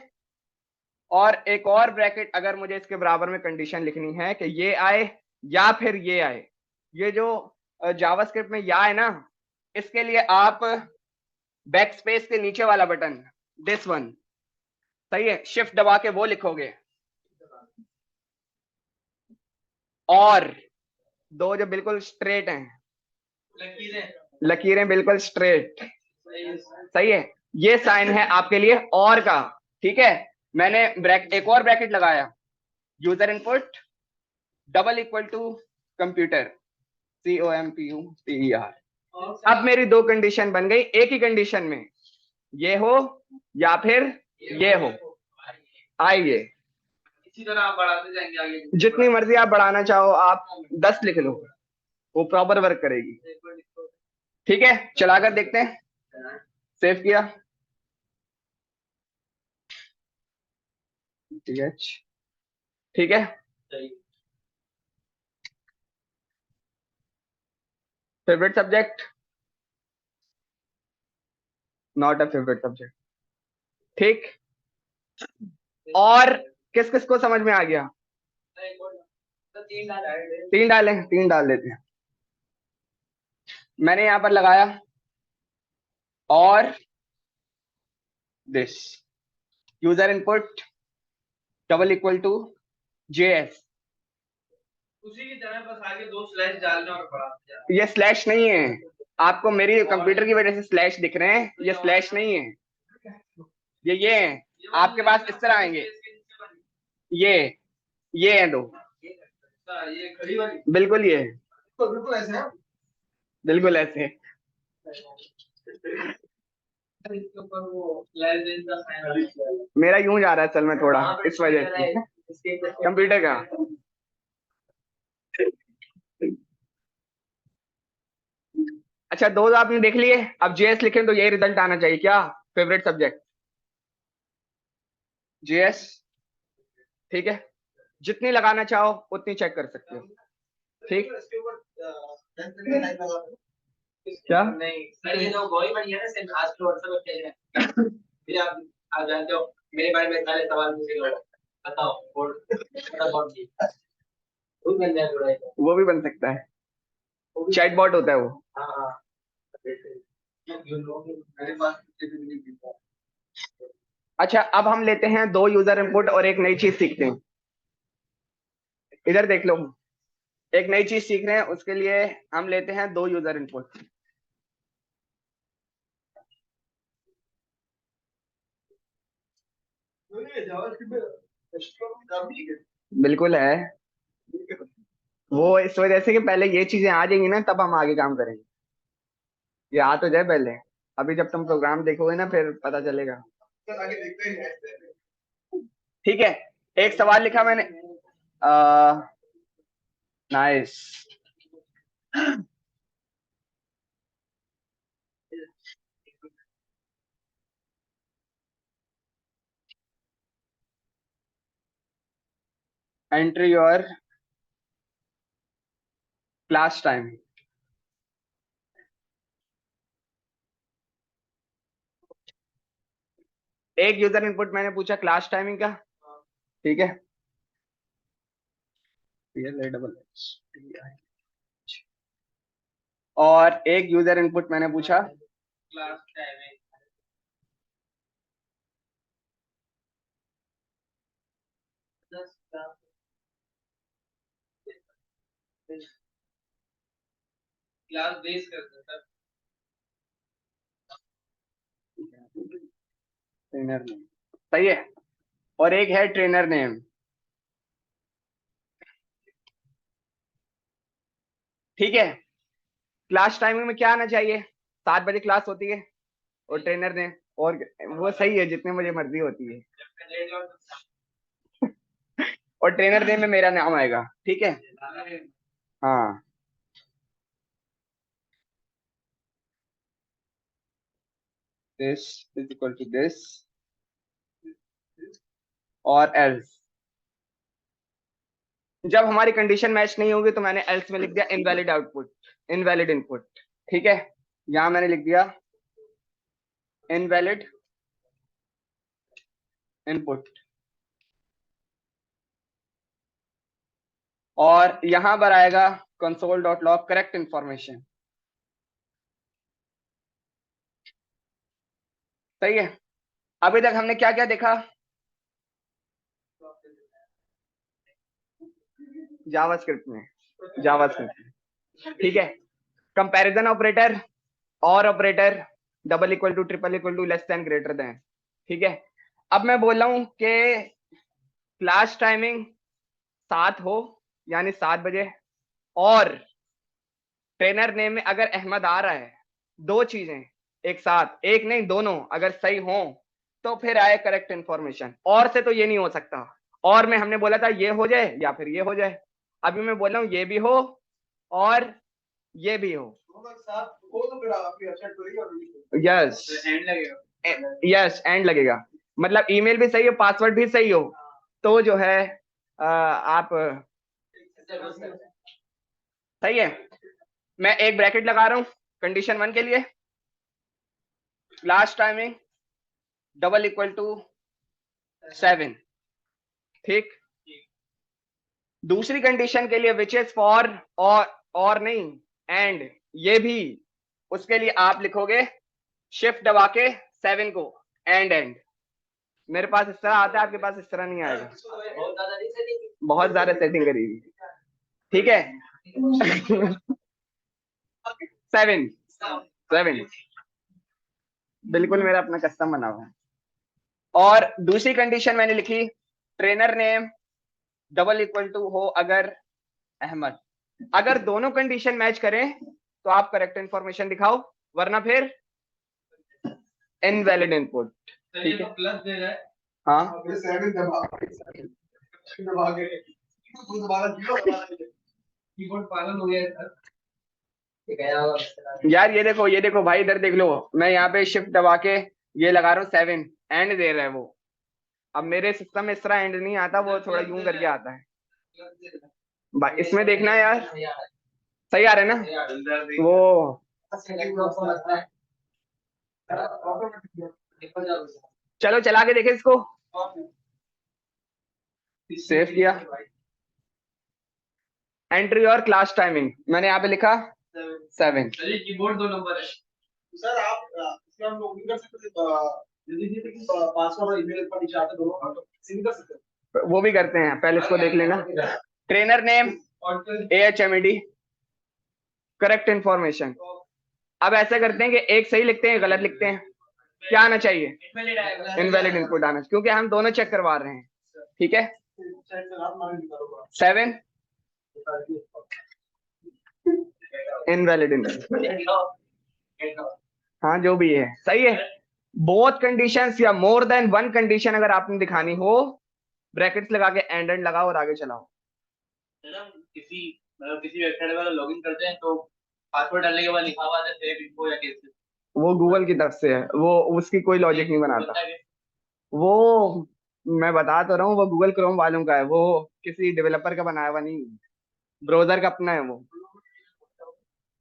और एक और ब्रैकेट अगर मुझे इसके बराबर में कंडीशन लिखनी है कि ये आए या फिर ये आए, ये जो जावास्क्रिप्ट में या है ना, इसके लिए आप बैक स्पेस के नीचे वाला बटन, दिस वन, सही है, शिफ्ट दबा के वो लिखोगे, और 2 जो बिल्कुल स्ट्रेट हैं, लकीरें बिल्कुल स्ट्रेट, सही है, ये साइन है आपके लिए और का, ठीक है। मैंने एक और ब्रैकेट लगाया, user input double equal to computer, COMPUTER। अब मेरी 2 कंडीशन बन गई, एक ही कंडीशन में, ये हो या फिर ये हो, आइए इसी तरह आप बढ़ाते जाएंगे आगे, जितनी मर्जी आप बढ़ाना चाहो, आप 10 लिख लो, वो प्रॉपर वर्क करेगी, ठीक है। चलाकर देखते हैं, सेव किया, ठीक है। Favourite subject, not a favourite subject, ठीक। और किस किस को समझ में आ गया? 3 डाल देते हैं। मैंने यहां पर लगाया और this user input double equal to JS, उसी की तरह बस आगे 2 स्लैश डालना और बढ़ाते जाना। ये स्लैश नहीं है, आपको मेरी कंप्यूटर की वजह से स्लैश दिख रहे हैं, ये स्लैश नहीं है, ये है, आपके पास इस तरह आएंगे, ये है 2, ये खड़ी वाली बिल्कुल ये तो बिल्कुल ऐसे है, बिल्कुल ऐसे। इसके ऊपर वो स्लैश देन का साइन मेरा यूं जा रहा है, चल मैं थोड़ा इस वजह से कंप्यूटर का। अच्छा, 2 आपने देख लिए, अब JS लिखें तो यही रिजल्ट आना चाहिए, क्या? फेवरेट सब्जेक्ट JS, ठीक है। जितनी लगाना चाहो उतनी चेक कर सकते हो, ठीक। क्या नहीं सर, ये तो वही बढ़िया है, सिर्फ आज के व्हाट्सएप पे खेल रहे हैं। फिर आप जानते हो मेरे बारे में सारे सवाल मुझसे करो, बताओ बोर्ड बता बोर्ड जी वो बन जाए जुड़ा है, वो भी बन सकता है, चैटबॉट होता है वो। हाँ हाँ मेरे पास अच्छा, अब हम लेते हैं 2 यूजर इनपुट और एक नई चीज सीखते हैं। इधर देख लो, एक नई चीज सीख रहे हैं, उसके लिए हम लेते हैं 2 यूजर इनपुट। बिल्कुल है, वो इस वजह से कि पहले ये चीजें आ जाएंगी ना, तब हम आगे काम करेंगे, ये आ तो जाए पहले, अभी जब तुम प्रोग्राम देखोगे ना फिर पता चलेगा, ठीक है। एक सवाल लिखा मैंने, nice, entry your class time. एक यूजर इनपुट मैंने पूछा क्लास टाइमिंग का, ठीक है, और एक यूजर इनपुट मैंने पूछा क्लास टाइमिंग क्लास बेस करते हैं सर, ट्रेनर नेम, सही है, और एक है ट्रेनर नेम, ठीक है। क्लास टाइमिंग में क्या आना चाहिए? 7 बजे क्लास होती है, और ट्रेनर नेम, और वो सही है, जितने बजे मर्जी होती है, और ट्रेनर नेम में मेरा नाम आएगा, ठीक है। हाँ, this is equal to this और एल्स। जब हमारी कंडीशन मैच नहीं होगी तो मैंने एल्स में लिख दिया इनवैलिड आउटपुट, इनवैलिड इनपुट, ठीक है। यहां मैंने लिख दिया इनवैलिड इनपुट, और यहां पर आएगा console dot log correct information. सही है। अभी तक हमने क्या क्या देखा? जावास्क्रिप्ट में, जावास्क्रिप्ट, ठीक है। कंपैरिजन ऑपरेटर, और operator, double equal to, triple equal to, less than, greater than, ठीक है। अब मैं बोल रहा हूं कि क्लास टाइमिंग 7 हो, यानी 7 बजे, और ट्रेनर नेम में अगर अहमद आ रहा है, दो चीजें एक साथ, एक नहीं दोनों अगर सही हो तो फिर आए करेक्ट इंफॉर्मेशन, और से तो ये नहीं हो सकता। और में हमने बोला था ये हो जाए या फिर ये हो जाए, अभी मैं बोल रहा हूँ ये भी हो और ये भी हो। यस, यस, एंड लगेगा, मतलब ईमेल भी सही हो, पासवर्ड भी सही हो, तो जो है आप सही है। मैं एक ब्रैकेट लगा रहा हूं कंडीशन 1 के लिए, last timing double equal to 7, ठीक। दूसरी कंडीशन के लिए विच इज फॉर, और नहीं एंड, ये भी, उसके लिए आप लिखोगे शिफ्ट दबा के 7 को एंड। मेरे पास इस तरह आता है, आपके पास इस तरह नहीं आएगा, बहुत ज्यादा सेटिंग करी हुई, ठीक है। 7 7 बिल्कुल मेरा अपना कस्टम बना हुआ है। और दूसरी कंडीशन मैंने लिखी trainer name double equal to हो अगर अहमद। अगर दोनों कंडीशन मैच करें तो आप करेक्ट इंफॉर्मेशन दिखाओ, वरना फिर इनवैलिड इनपुट, ठीक है। प्लस दे रहा है, हाँ, कीबोर्ड पागल हो गया यार ये देखो, ये देखो भाई, इधर देख लो, मैं यहाँ पे शिफ्ट दबा के ये लगा रहा हूँ 7, एंड दे रहा है वो। अब मेरे सिस्टम में इस तरह एंड नहीं आता, वो थोड़ा यूं करके आता है भाई, इसमें देखना यार, सही आ रहा है ना वो। चलो चला के देखे इसको, सेव किया, एंट्री और क्लास टाइमिंग मैंने यहाँ पे लिखा 7। कीबोर्ड 2 नंबर है सर। आप इसमें हम लॉगिन कर सकते हैं, पासवर्ड और ईमेल पर नीचे आते दोनों सिंक कर सकते हैं। वो भी करते हैं, पहले इसको देख लेना। Trainer name AHMED, correct information. अब ऐसा करते हैं कि एक सही लिखते हैं, गलत लिखते हैं, क्या आना चाहिए? इनवैलिड इनपुट आना, क्योंकि हम दोनों चेक करवा रहे हैं, ठीक है। 7 इनवैलिड इनपुट, हाँ जो भी है सही है। बोथ कंडीशंस या मोर देन वन कंडीशन अगर आपने दिखानी हो, ब्रैकेट्स लगा के एंड लगाओ और आगे चलाओ। किसी वेबसाइट पर लॉगिन करते हैं तो पासवर्ड डालने के बाद लिखा हुआ है सेव इन्फो या कैसे, वो गूगल की तरफ से है, वो उसकी कोई लॉजिक नहीं बनाता वो। मैं बता तो रहा हूँ, वो गूगल क्रोम वालों का है, वो किसी डेवलपर का बनाया हुआ नहीं, ब्राउजर का अपना है वो।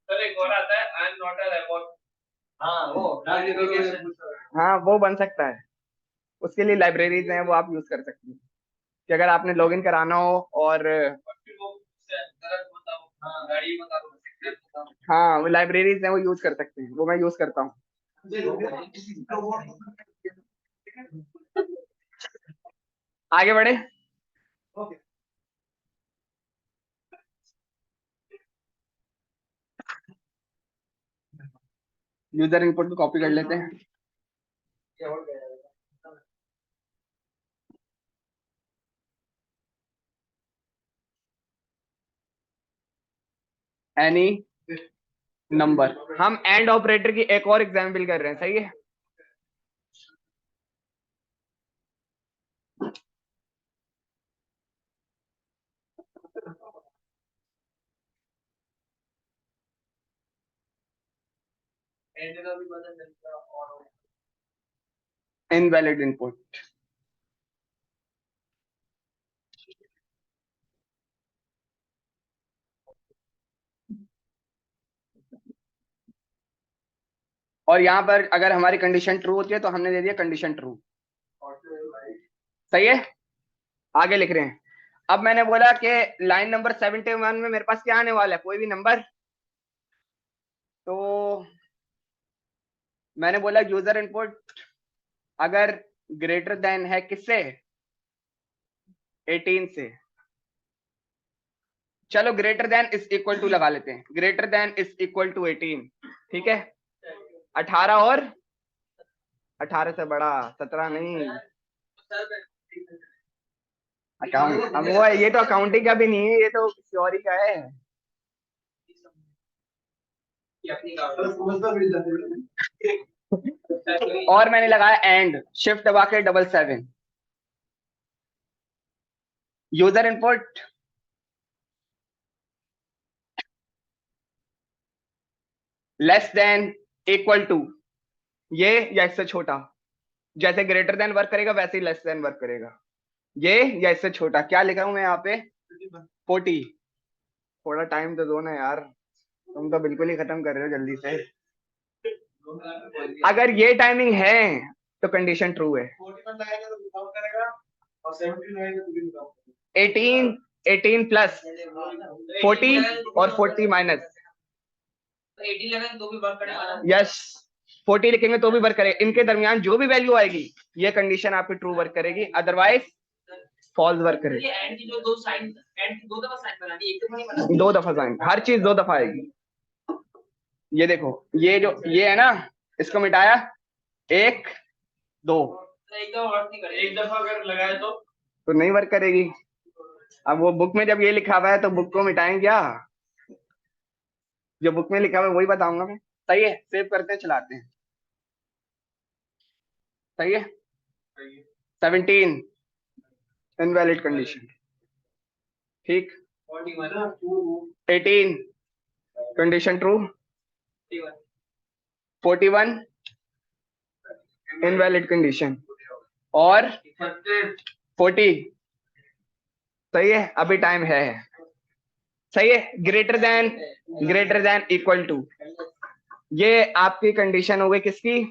सर एक और आता है I am not a robot, हाँ वो, हाँ वो बन सकता है, उसके लिए लाइब्रेरीज हैं, वो आप यूज कर सकते हैं कि अगर आपने लॉगिन कराना हो और हाँ वो लाइब्रेरीज हैं, वो यूज कर सकते हैं, वो मैं यूज करता हूँ। आगे बढ़े। यूजर इनपुट को कॉपी कर लेते हैं। एनी नंबर, हम एंड ऑपरेटर की एक और एग्जाम्पल कर रहे हैं, सही है। एंड का भी पता चलता और इनवैलिड इनपुट। और यहाँ पर अगर हमारी कंडीशन ट्रू होती है तो हमने दे दिया कंडीशन ट्रू। सही है, आगे लिख रहे हैं। अब मैंने बोला कि लाइन नंबर 71 में मेरे पास क्या आने वाला है, कोई भी नंबर। तो मैंने बोला यूजर इनपुट अगर ग्रेटर देन है किससे, 18 से। चलो greater than is equal to लगा लेते हैं, greater than is equal to 18, ठीक है। 18 और 18 से बड़ा 17 नहीं, अकाउंट अब वो है, ये तो अकाउंटिंग का भी नहीं है, ये तो किसी और ही का है। और मैंने लगाया एंड, शिफ्ट दबा के 77, user input less than equal to, ये या इससे छोटा। जैसे ग्रेटर देन वर्क करेगा वैसे ही लेस देन वर्क करेगा, ये या इससे छोटा। क्या लिखा हूं मैं यहाँ पे, 40। थोड़ा टाइम तो दो ना यार, तुम तो बिल्कुल ही खत्म कर रहे हो जल्दी से। अगर ये टाइमिंग है तो कंडीशन ट्रू है। 18 18 प्लस 40 और 40 माइनस, 80 लगाएंगे तो भी वर्क करेगा। यस 40 लिखेंगे तो भी वर्क करेगा। इनके दरमियान जो भी वैल्यू आएगी ये कंडीशन आपकी ट्रू वर्क करेगी, अदरवाइज फॉल्स वर्क करेगी। एंड की जो दो साइन, एंड की दो दफा साइन बनानी, एक दफा नहीं बनानी, दो दफा साइन, हर चीज दो दफा आएगी। ये देखो, ये जो ये है ना, इसको मिटाया, 1 2, एक दफा वर्क नहीं करेगी। एक दफा अगर लगाए तो नहीं वर्क करेगी। अब वो बुक में जब ये लिखा हुआ है तो बुक को मिटाएं क्या, जो बुक में लिखा हुआ है वही बताऊंगा मैं। सही है, सेव करते चलाते हैं। सही है, 17 इनवैलिड कंडीशन, ठीक। 18 कंडीशन ट्रू, 41 इनवैलिड कंडीशन, और 40। सही है, अभी टाइम है। सही है, ग्रेटर देन इक्वल टू, ये आपकी कंडीशन हो गई किसकी,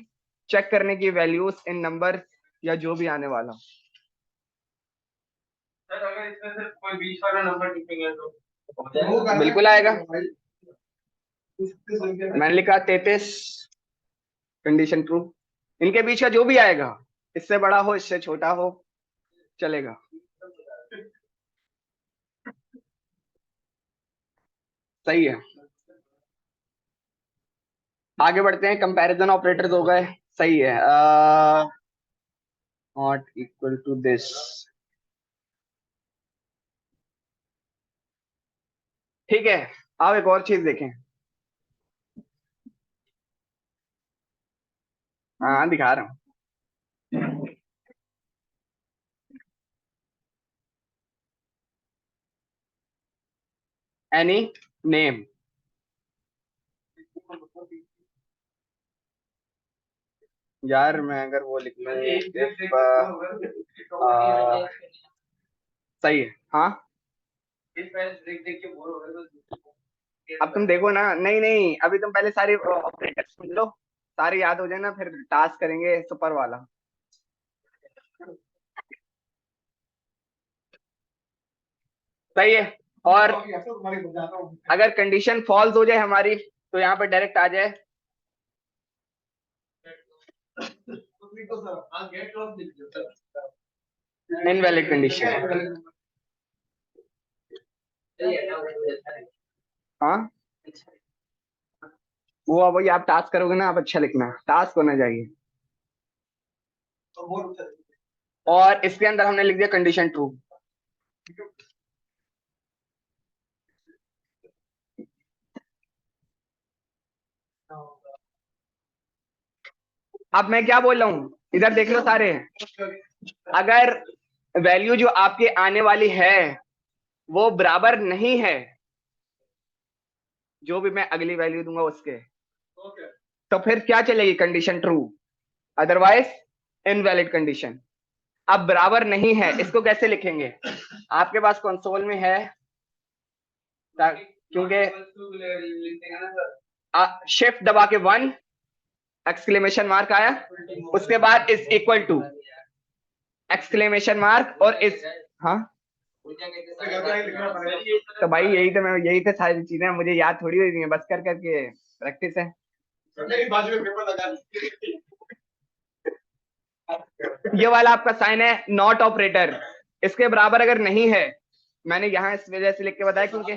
चेक करने की वैल्यूज इन नंबर या जो भी आने वाला। सर अगर इसमें सिर्फ कोई बीच वाला नंबर लिखेंगे तो बिल्कुल आएगा। मैंने लिखा 33 कंडीशन ट्रू, इनके बीच का जो भी आएगा, इससे बड़ा हो इससे छोटा हो चलेगा। सही है, आगे बढ़ते हैं। कंपैरिजन ऑपरेटर्स हो गए, सही है। नॉट इक्वल टू दिस, ठीक है। अब एक और चीज देखें, हाँ दिखा रहा हूं। एनी नेम, यार मैं अगर वो लिख लूं सही है, हाँ। अब तुम देखो ना, नहीं नहीं अभी तुम पहले सारे ऑपरेटर्स सुन लो, सारे याद हो जाए ना, फिर टास्क करेंगे सुपर वाला। सही है, और अगर कंडीशन फॉल्स हो जाए हमारी तो यहाँ पर डायरेक्ट आ जाए इनवैलिड कंडीशन। हाँ वो अब वही आप टास्क करोगे ना, आप अच्छा लिखना, टास्क होना चाहिए। और इसके अंदर हमने लिख दिया कंडीशन ट्रू। अब मैं क्या बोल रहा हूं, इधर देख लो सारे, अगर वैल्यू जो आपके आने वाली है वो बराबर नहीं है जो भी मैं अगली वैल्यू दूंगा उसके, तो फिर क्या चलेगी? Condition true, otherwise invalid condition. अब बराबर नहीं है, इसको कैसे लिखेंगे? आपके पास कंसोल में है, क्योंकि शिफ्ट दबा के 1 एक्सक्लेमेशन मार्क आया, उसके बाद is equal to exclamation mark और इस, हाँ तो भाई यही तो सारी चीजें मुझे याद थोड़ी हुई है, बस कर करके प्रैक्टिस है। ये वाला आपका साइन है नॉट ऑपरेटर, इसके बराबर अगर नहीं है, मैंने यहाँ इस वजह से लिख के बताया क्योंकि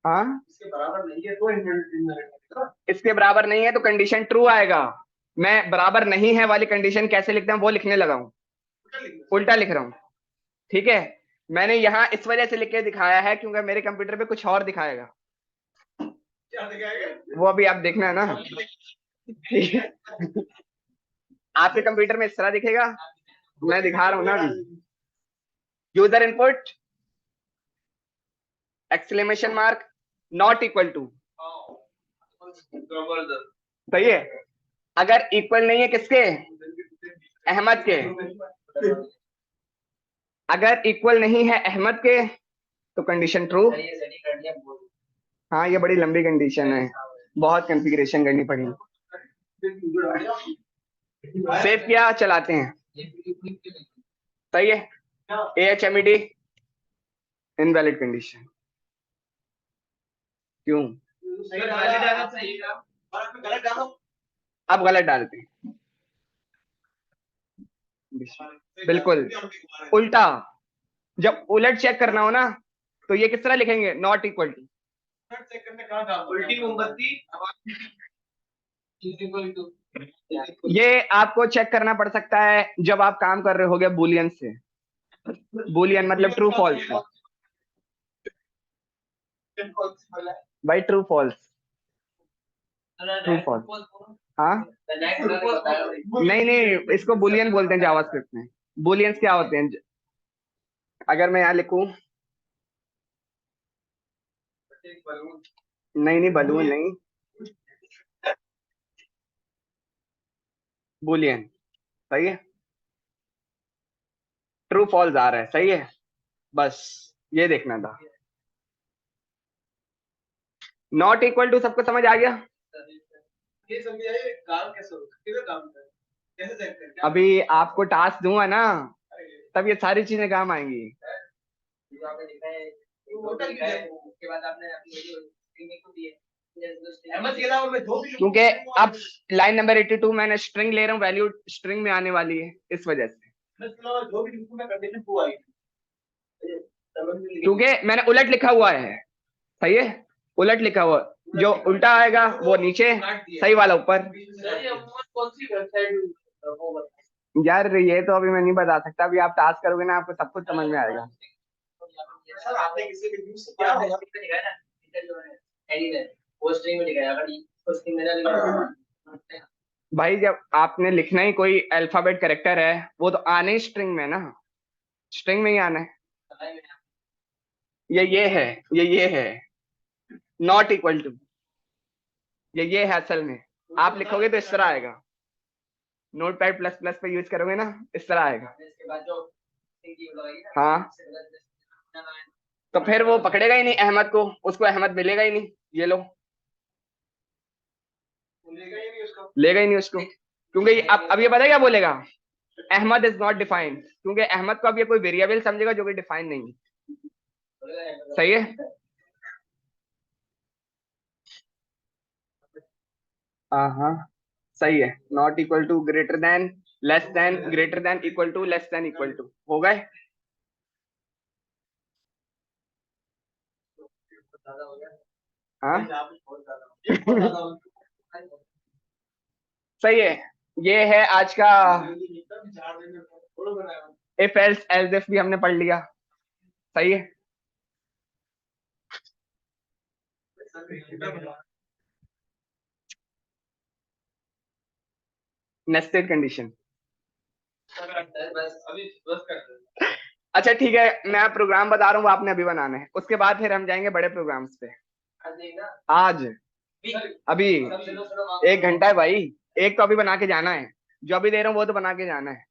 हाँ इसके बराबर नहीं है तो कंडीशन ट्रू आएगा। मैं बराबर नहीं है वाली कंडीशन कैसे लिखते हैं वो लिखने लगा हूँ, उल्टा लिख रहा हूँ, ठीक है। मैंने यहाँ इस वजह से लिख के दिखाया है क्योंकि मेरे कंप्यूटर पे कुछ और दिखाएगा, क्या दिखाएगा वो अभी आप देखना है ना, ठीक है। आपके कंप्यूटर में इस तरह दिखेगा, मैं दिखा रहा हूँ ना अभी। User input exclamation mark not equal to, सही है। अगर इक्वल नहीं है किसके? अहमद के। अगर इक्वल नहीं है अहमद के तो कंडीशन ट्रू। हाँ ये बड़ी लंबी कंडीशन है, बहुत कॉन्फ़िगरेशन करनी पड़ी। सेव किया, चलाते हैं, सही है। AHMED इनवैलिड कंडीशन, क्यों? अब गलत डालते हैं, बिल्कुल उल्टा। जब उलट चेक करना हो ना तो ये किस तरह लिखेंगे? नॉट इक्वल टू, उल्टी मोमबत्ती, ये आपको चेक करना पड़ सकता है जब आप काम कर रहे होगे बुलियन से। बुलियन मतलब ट्रू फॉल्स, भाई ट्रू फॉल्स, ट्रू फॉल्स। हाँ नहीं, इसको बुलियन बोलते हैं जावास्क्रिप्ट में। बुलियंस क्या होते हैं? अगर मैं यहाँ लिखूं, नहीं बलून नहीं, बुलियन, सही है। ट्रू फॉल्स आ रहा है, सही है, बस ये देखना था। नॉट इक्वल टू सबको समझ आ गया? ये समझाइए काम कैसे होता है, काम कैसे चेक करें? अभी आपको टास्क दूंगा ना तब ये सारी चीजें काम आएंगी। उसके बाद आपने क्योंकि अब लाइन नंबर 82 मैंने स्ट्रिंग ले रहा हूँ, वैल्यू स्ट्रिंग में आने वाली है, इस वजह से। क्योंकि मैंने उलट लिखा हुआ है, सही है, उलट लिखा हुआ, जो उल्टा आएगा वो नीचे, सही वाला ऊपर। यार ये तो अभी मैं नहीं बता सकता, अभी आप टास्क करोगे ना आपको सब कुछ समझ में आएगा। भाई जब आपने लिखना ही कोई अल्फाबेट कैरेक्टर है वो तो आने ही स्ट्रिंग में ना, स्ट्रिंग में ही आना है। ये है नॉट इक्वल टू, ये है असल में। आप लिखोगे तो इस तरह आएगा, नोटपैड प्लस प्लस पे यूज करोगे ना इस तरह आएगा। हाँ तो फिर वो पकड़ेगा ही नहीं अहमद को, उसको अहमद मिलेगा ही नहीं, ये लो लेगा ही नहीं उसको, क्योंकि अब ये पता क्या बोलेगा? अहमद इज नॉट डिफाइंड, क्योंकि अहमद को अब ये कोई वेरिएबल समझेगा जो कि डिफाइन नहीं है, सही है। हाँ सही है। Not equal to, greater than, less than, greater than, equal to, less than, equal to, हो गए। हाँ सही है। ये है आज का इफ एल्स एल्स इफ भी हमने पढ़ लिया, सही है। Nested condition. अच्छा ठीक है, मैं प्रोग्राम बता रहा हूँ, आपने अभी बनाना है, उसके बाद फिर हम जाएंगे बड़े प्रोग्राम्स पे। आज अभी 1 घंटा है भाई, एक तो अभी बना के जाना है, जो अभी दे रहा हूँ वो तो बना के जाना है,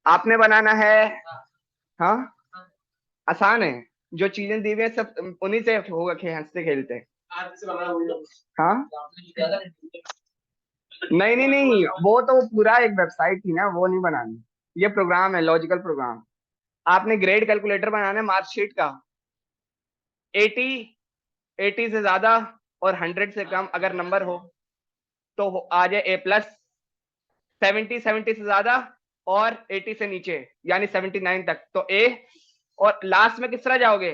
आपने बनाना है। हाँ आसान है, जो चीजें दी हुई है सब उन्हीं से होगा, हंसते खेलते। हाँ नहीं नहीं नहीं, वो तो पूरा एक वेबसाइट थी ना, वो नहीं बनानी, ये प्रोग्राम है, लॉजिकल प्रोग्राम। आपने ग्रेड कैलकुलेटर बनाना है मार्कशीट का, 80 80 से ज्यादा और 100 से कम अगर नंबर हो तो आ जाए A+, 70 से ज्यादा और 80 से नीचे यानी 79 तक तो A, और लास्ट में किस तरह जाओगे,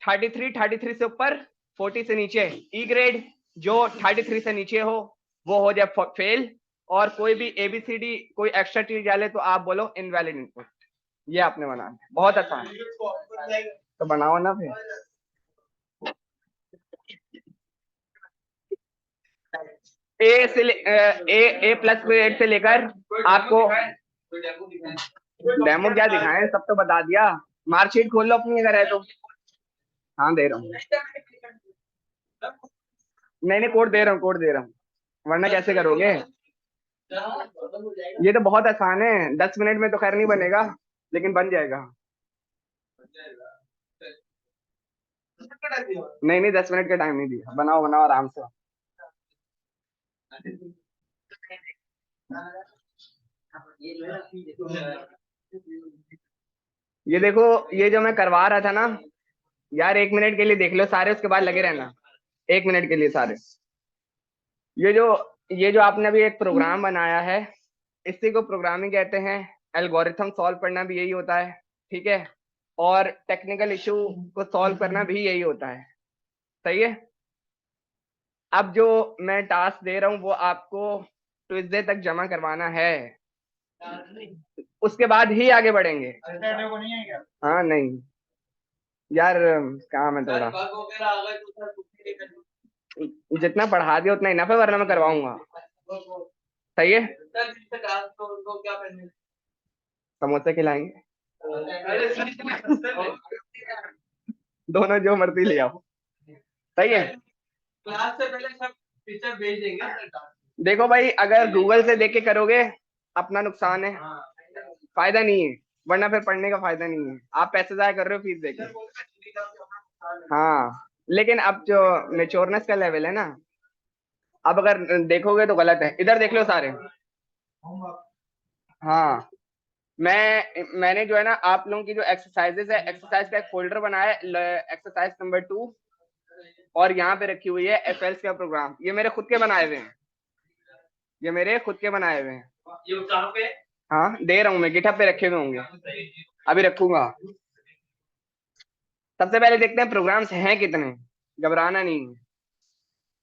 33 से ऊपर, 40 से नीचे E ग्रेड, जो 33 से नीचे हो वो हो जाए फेल, और कोई भी ABCD कोई एक्स्ट्रा चीज डाले तो आप बोलो इनवैलिड इनपुट। ये आपने बनाना है, बहुत आसान है, तो बनाओ ना फिर। A+ ग्रेड से लेकर आपको डेमो क्या दिखाएं, सब तो बता दिया। मार्कशीट खोल लो अपनी अगर है तो। हाँ दे रहा हूँ, नहीं नहीं कोड दे रहा हूँ, कोड दे रहा हूँ, वरना कैसे करोगे। ये तो बहुत आसान है, 10 मिनट में तो खैर नहीं बनेगा लेकिन बन जाएगा। नहीं नहीं 10 मिनट का टाइम नहीं दिया, बनाओ बनाओ आराम से। ये देखो, ये जो मैं करवा रहा था ना यार, 1 मिनट के लिए देख लो सारे, उसके बाद लगे रहना 1 मिनट के लिए सारे। ये जो आपने अभी एक प्रोग्राम बनाया है, इसी को प्रोग्रामिंग कहते हैं, एल्गोरिथम सॉल्व करना भी यही होता है, ठीक है, और टेक्निकल इशू को सॉल्व करना भी यही होता है, सही है। अब जो मैं टास्क दे रहा हूँ वो आपको ट्यूसडे तक जमा करवाना है, उसके बाद ही आगे बढ़ेंगे। हाँ नहीं यार, काम है थोड़ा, जितना पढ़ा दिया उतना इनफ है, वरना मैं करवाऊंगा, सही है। समोसे खिलाएंगे, दोनों जो मर्जी ले आओ, सही है। क्लास से पहले सब टीचर भेज देंगे। देखो भाई, अगर गूगल से देख के करोगे अपना नुकसान है, फायदा नहीं है, वरना फिर पढ़ने का फायदा नहीं है, आप पैसे जाया कर रहे हो फीस देके। हाँ लेकिन अब जो मेच्योरनेस का लेवल है ना, अब अगर देखोगे तो गलत है, इधर देख लो सारे। हाँ मैंने जो है ना आप लोगों की जो एक्सरसाइजेस है, एक्सरसाइज का एक फोल्डर बनाया है, एक्सरसाइज नंबर 2, और यहाँ पे रखी हुई है FLs का प्रोग्राम, ये मेरे खुद के बनाए हुए हैं, ये मेरे खुद के बनाए हुए हैं। ये कहाँ पे? हाँ दे रहा हूँ मैं, गिटहब पे रखे हुए होंगे, अभी रखूंगा। सबसे पहले देखते हैं प्रोग्राम्स हैं कितने, घबराना नहीं है,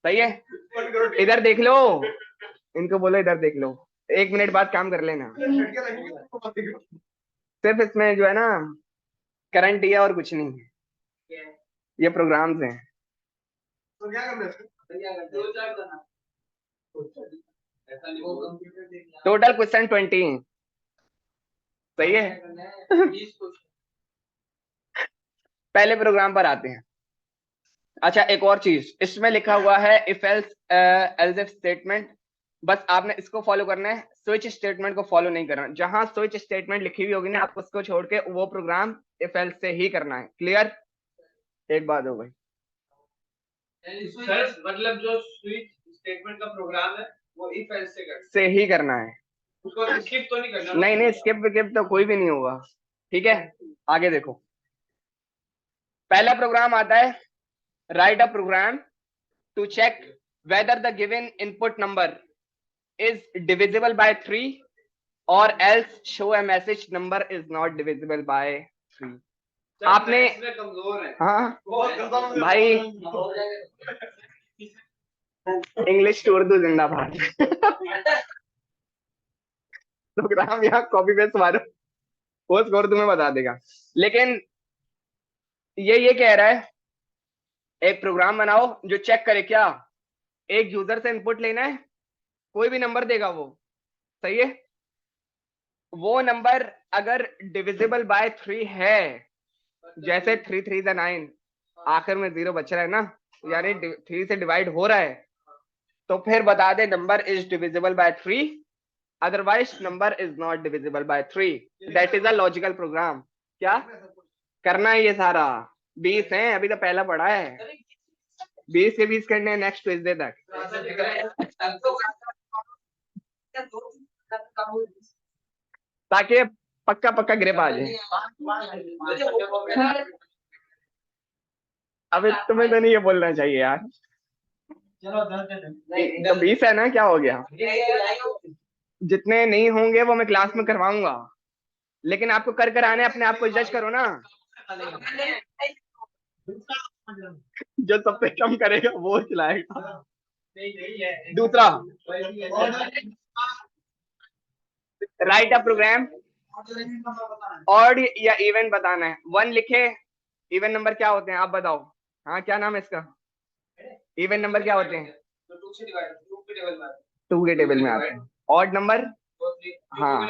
सही है। इधर देख लो, इनको बोलो इधर देख लो, 1 मिनट बाद काम कर लेना। सिर्फ इसमें जो है ना करंट ही है और कुछ नहीं है, ये प्रोग्राम्स हैं। तो क्या करना है? टोटल क्वेश्चन 20, सही है। पहले प्रोग्राम पर आते हैं। अच्छा एक और चीज, इसमें लिखा हुआ है इफ एल्स इफ स्टेटमेंट, बस आपने इसको फॉलो करना है, स्विच स्टेटमेंट को फॉलो नहीं करना। जहां स्विच स्टेटमेंट लिखी हुई होगी ना, आप उसको छोड़ के वो प्रोग्राम इफ एल्स से ही करना है, क्लियर। एक बात हो गई, मतलब जो स्विच स्टेटमेंट का प्रोग्राम है वो इफ एल्स से ही करना है, उसको स्किप तो नहीं करना। नहीं नहीं स्किप तो कोई भी नहीं होगा, ठीक है। आगे देखो, पहला प्रोग्राम आता है, write a program to check whether the given input number is divisible by 3 or else show a message number is not divisible by 3। आपने कमजोर है, हाँ भाई, इंग्लिश टू उर्दू जिंदाबाद। प्रोग्राम यहाँ कॉपी पेस्ट मारो, वो स्कोर तुम्हें बता देगा। लेकिन ये कह रहा है एक प्रोग्राम बनाओ जो चेक करे, क्या एक यूजर से इनपुट लेना है, कोई भी नंबर देगा वो, सही है। वो नंबर अगर डिविजिबल बाय 3 है, जैसे 3 3 9, आखिर में 0 बच रहा है ना, यानी 3 से डिवाइड हो रहा है, तो फिर बता दे number is divisible by 3, otherwise number is not divisible by 3। That is a logical program. क्या करना है ये सारा? 20 है, अभी तो पहला पढ़ा है। 20 के 20 करने हैं नेक्स्ट ट्यूसडे तक, ताकि पक्का पक्का ग्रिप आ जाए। अबे तुम्हें तो नहीं ये बोलना चाहिए यार। तो 20 है ना, क्या हो गया? जितने नहीं होंगे वो मैं क्लास में करवाऊंगा, लेकिन आपको कर कर आने, अपने आप को जज करो ना। जो सबसे कम करेगा वो चलाएगा। दूसरा, राइट अ प्रोग्राम, ऑड या इवन बताना है। 1 लिखे, इवन नंबर क्या होते हैं आप बताओ? हाँ, क्या नाम है इसका? इवन नंबर क्या होते हैं? 2 के टेबल में आते हैं। ऑड नंबर, हाँ,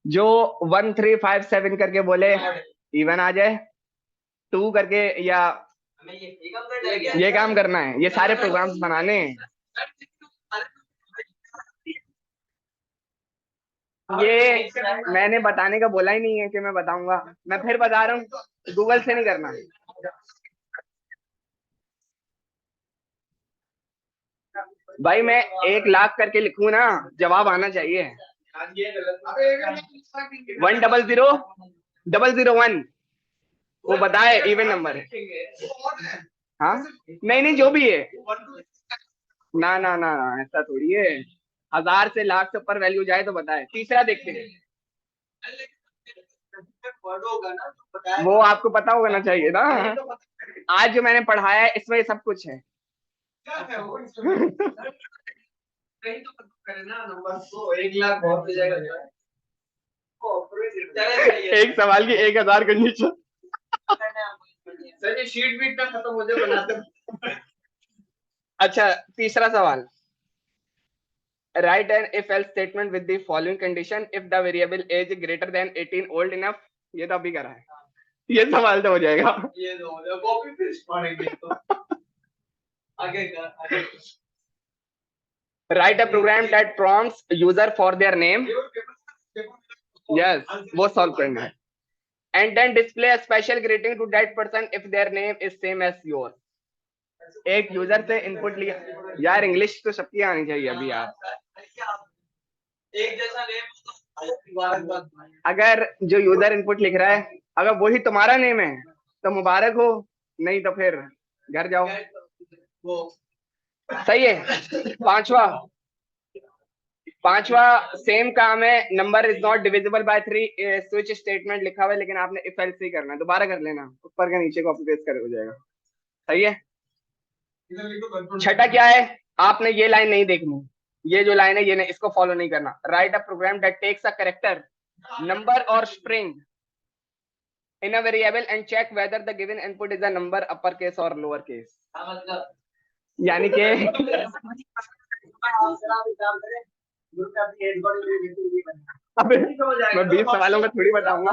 जो 1 3 5 7 करके बोले इवन आ जाए, 2 करके या ये काम करना है। ये सारे प्रोग्राम्स बनाने हैं। ये मैंने बताने का बोला ही नहीं है कि मैं बताऊंगा, मैं फिर बता रहा हूँ, गूगल से नहीं करना। भाई मैं 1 लाख करके लिखूं ना, जवाब आना चाहिए। 1000001 वो बताए इवन नंबर है। हाँ, नहीं नहीं, जो भी है ना ना ना, ऐसा थोड़ी है। 1000 से लाख से ऊपर वैल्यू जाए तो बताए। तीसरा देखते हैं, वो आपको पता होना चाहिए ना। आज जो मैंने पढ़ाया है इसमें सब कुछ है। एक सवाल की 1000 कंडीशन। शीट बीट का खत्म हो जाए बनाते। अच्छा, तीसरा सवाल, write an if else statement with the following condition if the variable age greater than 18 old enough। ये तो अभी करा है, ये सवाल तो हो जाएगा। ये तो हो जाएगा, कॉपी पेस्ट पढ़ेंगे तो। आगे write a program that prompts user for their name। yes, वो सॉल्व करना है। and then display a special greeting to that person if their name is same as yours। एक यूजर से इनपुट लिया। यार इंग्लिश तो सबकी आनी चाहिए अभी यार। एक जैसा नेम, अगर जो यूजर इनपुट लिख रहा है अगर वही तुम्हारा नेम है तो मुबारक हो, नहीं तो फिर घर जाओ। सही है। पांचवा सेम काम है, number is not divisible by 3, switch statement लिखा हुआ है, लेकिन आपने इफ एल्स ही करना है। दोबारा कर लेना, ऊपर का नीचे कॉपी पेस्ट कर हो जाएगा। सही है। छठा क्या है, आपने ये लाइन नहीं देखनी, ये जो लाइन है ये नहीं, इसको फॉलो नहीं करना। Write a program that takes a character, number और string in a variable and check whether the given input is a number upper case or lower case। यानी कि अबे मैं 20 सवालों का थोड़ी बताऊंगा।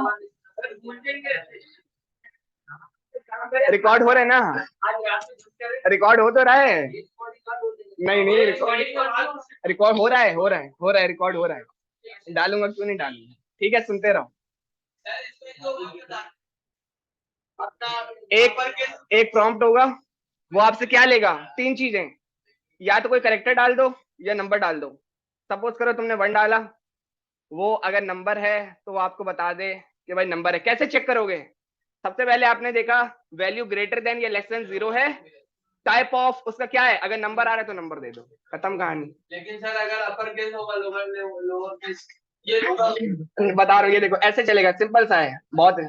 रिकॉर्ड हो रहा है ना? रिकॉर्ड हो तो रहा है। नहीं नहीं, रिकॉर्ड हो रहा है, रिकॉर्ड हो रहा है। डालूंगा क्यों नहीं डालूंगा, ठीक है, सुनते रहो। एक प्रॉम्प्ट होगा, वो आपसे क्या लेगा? 3 चीजें, या तो कोई कैरेक्टर डाल दो या नंबर डाल दो। सपोज करो तुमने 1 डाला, वो अगर नंबर है तो वो आपको बता दे कि भाई नंबर है। कैसे चेक करोगे? सबसे पहले आपने देखा वैल्यू ग्रेटर देन या लेस देन 0 है, टाइप ऑफ उसका क्या है, अगर नंबर आ रहा है तो नंबर दे दो, खत्म कहानी। लेकिन सर अगर अपर केस होगा लोअर केस, ये बता रहा हूँ, ये देखो ऐसे चलेगा, सिंपल सा है, बहुत है।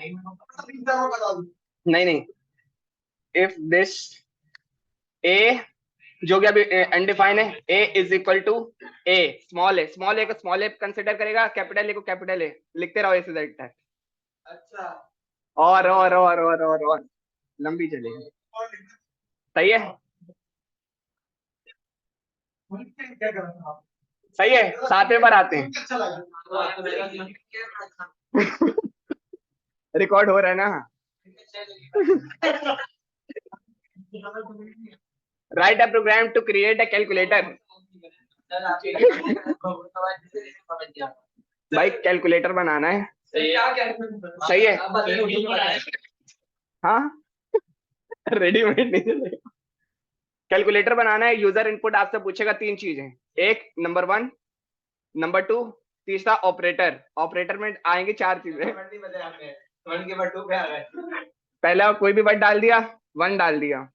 नहीं नहीं, इफ दिस ए जो कि अभी अनडिफाइन है, A is equal to A small A को स्मॉल ए कंसिडर करेगा, कैपिटल ए को कैपिटल ए, लिखते रहो ऐसे तक। अच्छा, और लंबी चलेगी। सही है, सही है, 7वें पर आते हैं। रिकॉर्ड हो रहा है ना? Write a program to create a calculator. भाई कैलकुलेटर बनाना है। सही है। हाँ रेडीमेड नहीं चलेगा। कैलकुलेटर बनाना है। यूजर इनपुट आपसे पूछेगा 3 चीजें, एक नंबर 1, नंबर 2, तीसरा ऑपरेटर। ऑपरेटर में आएंगे 4 चीजें। पहला कोई भी वर्ड डाल दिया, 1 डाल दिया।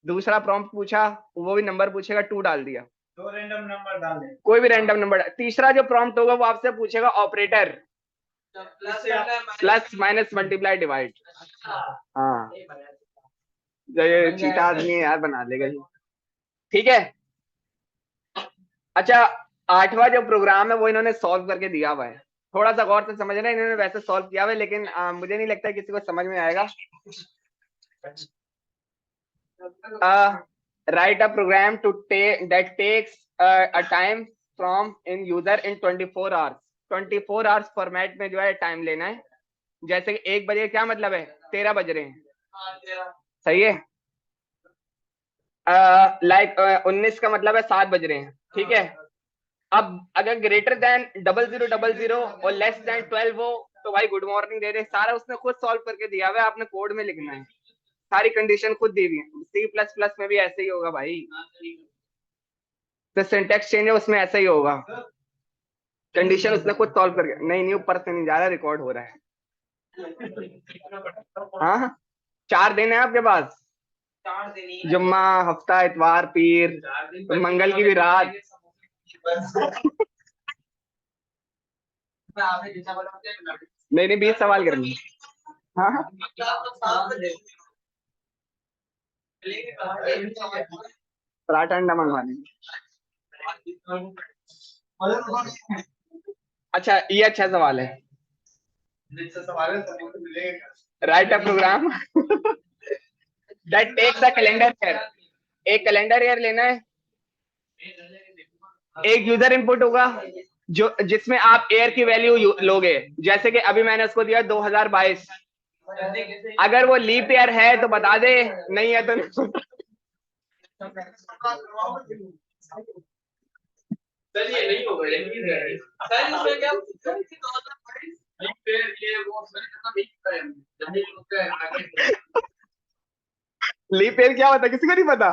दूसरा प्रॉम्प्ट पूछा, वो भी नंबर पूछेगा, 2 डाल दिया। 2 रैंडम नंबर डाल दे। कोई भी रैंडम नंबर। तीसरा जो प्रॉम्प्ट होगा वो आपसे पूछेगा operator, plus minus multiply divide. हाँ ये चीटा आदमी है यार, बना लेगा जी। ठीक है। अच्छा 8वां जो प्रोग्राम है वो इन्होंने सॉल्व करके दिया हुआ है। थोड़ा सा गौर से समझना, इन्होंने वैसे सॉल्व किया हुआ है लेकिन मुझे नहीं लगता किसी को समझ में आएगा। Write a program to that takes a time from in user in 24 hours. 24 hours format में जो है टाइम लेना है। जैसे कि 1 बजे क्या मतलब है, 13 बज रहे हैं। सही है। लाइक 19 का मतलब है 7 बज रहे हैं। ठीक है। अब अगर ग्रेटर देन 0000 और लेस देन 12 हो तो भाई गुड मॉर्निंग दे दे। सारा उसने खुद सॉल्व करके दिया हुआ है, आपने कोड में लिखना है। सारी कंडीशन खुद दी हुई है। C++ में भी ऐसे ही होगा भाई, तो सिंटैक्स चेंज है उसमें ऐसा ही होगा। कंडीशन उसने खुद सॉल्व करके। नहीं ऊपर से नहीं जा रहा, रिकॉर्ड हो रहा है। हाँ 4 दिन है आपके पास, जुम्मा, हफ्ता, इतवार, पीर, मंगल की भी रात। नहीं 20 सवाल करनी। हाँ पराठा अंडा मंगवा लेंगे। अच्छा ये अच्छा सवाल है। Write a program that takes a calendar year. एक कैलेंडर ईयर लेना है। एक यूजर इनपुट होगा जो जिसमें आप ईयर की वैल्यू लोगे। जैसे कि अभी मैंने उसको दिया 2022। अगर वो लीप ईयर है तो बता दे, नहीं है तो नहीं। नहीं होगा लीप ईयर क्या होता है किसी को नहीं पता।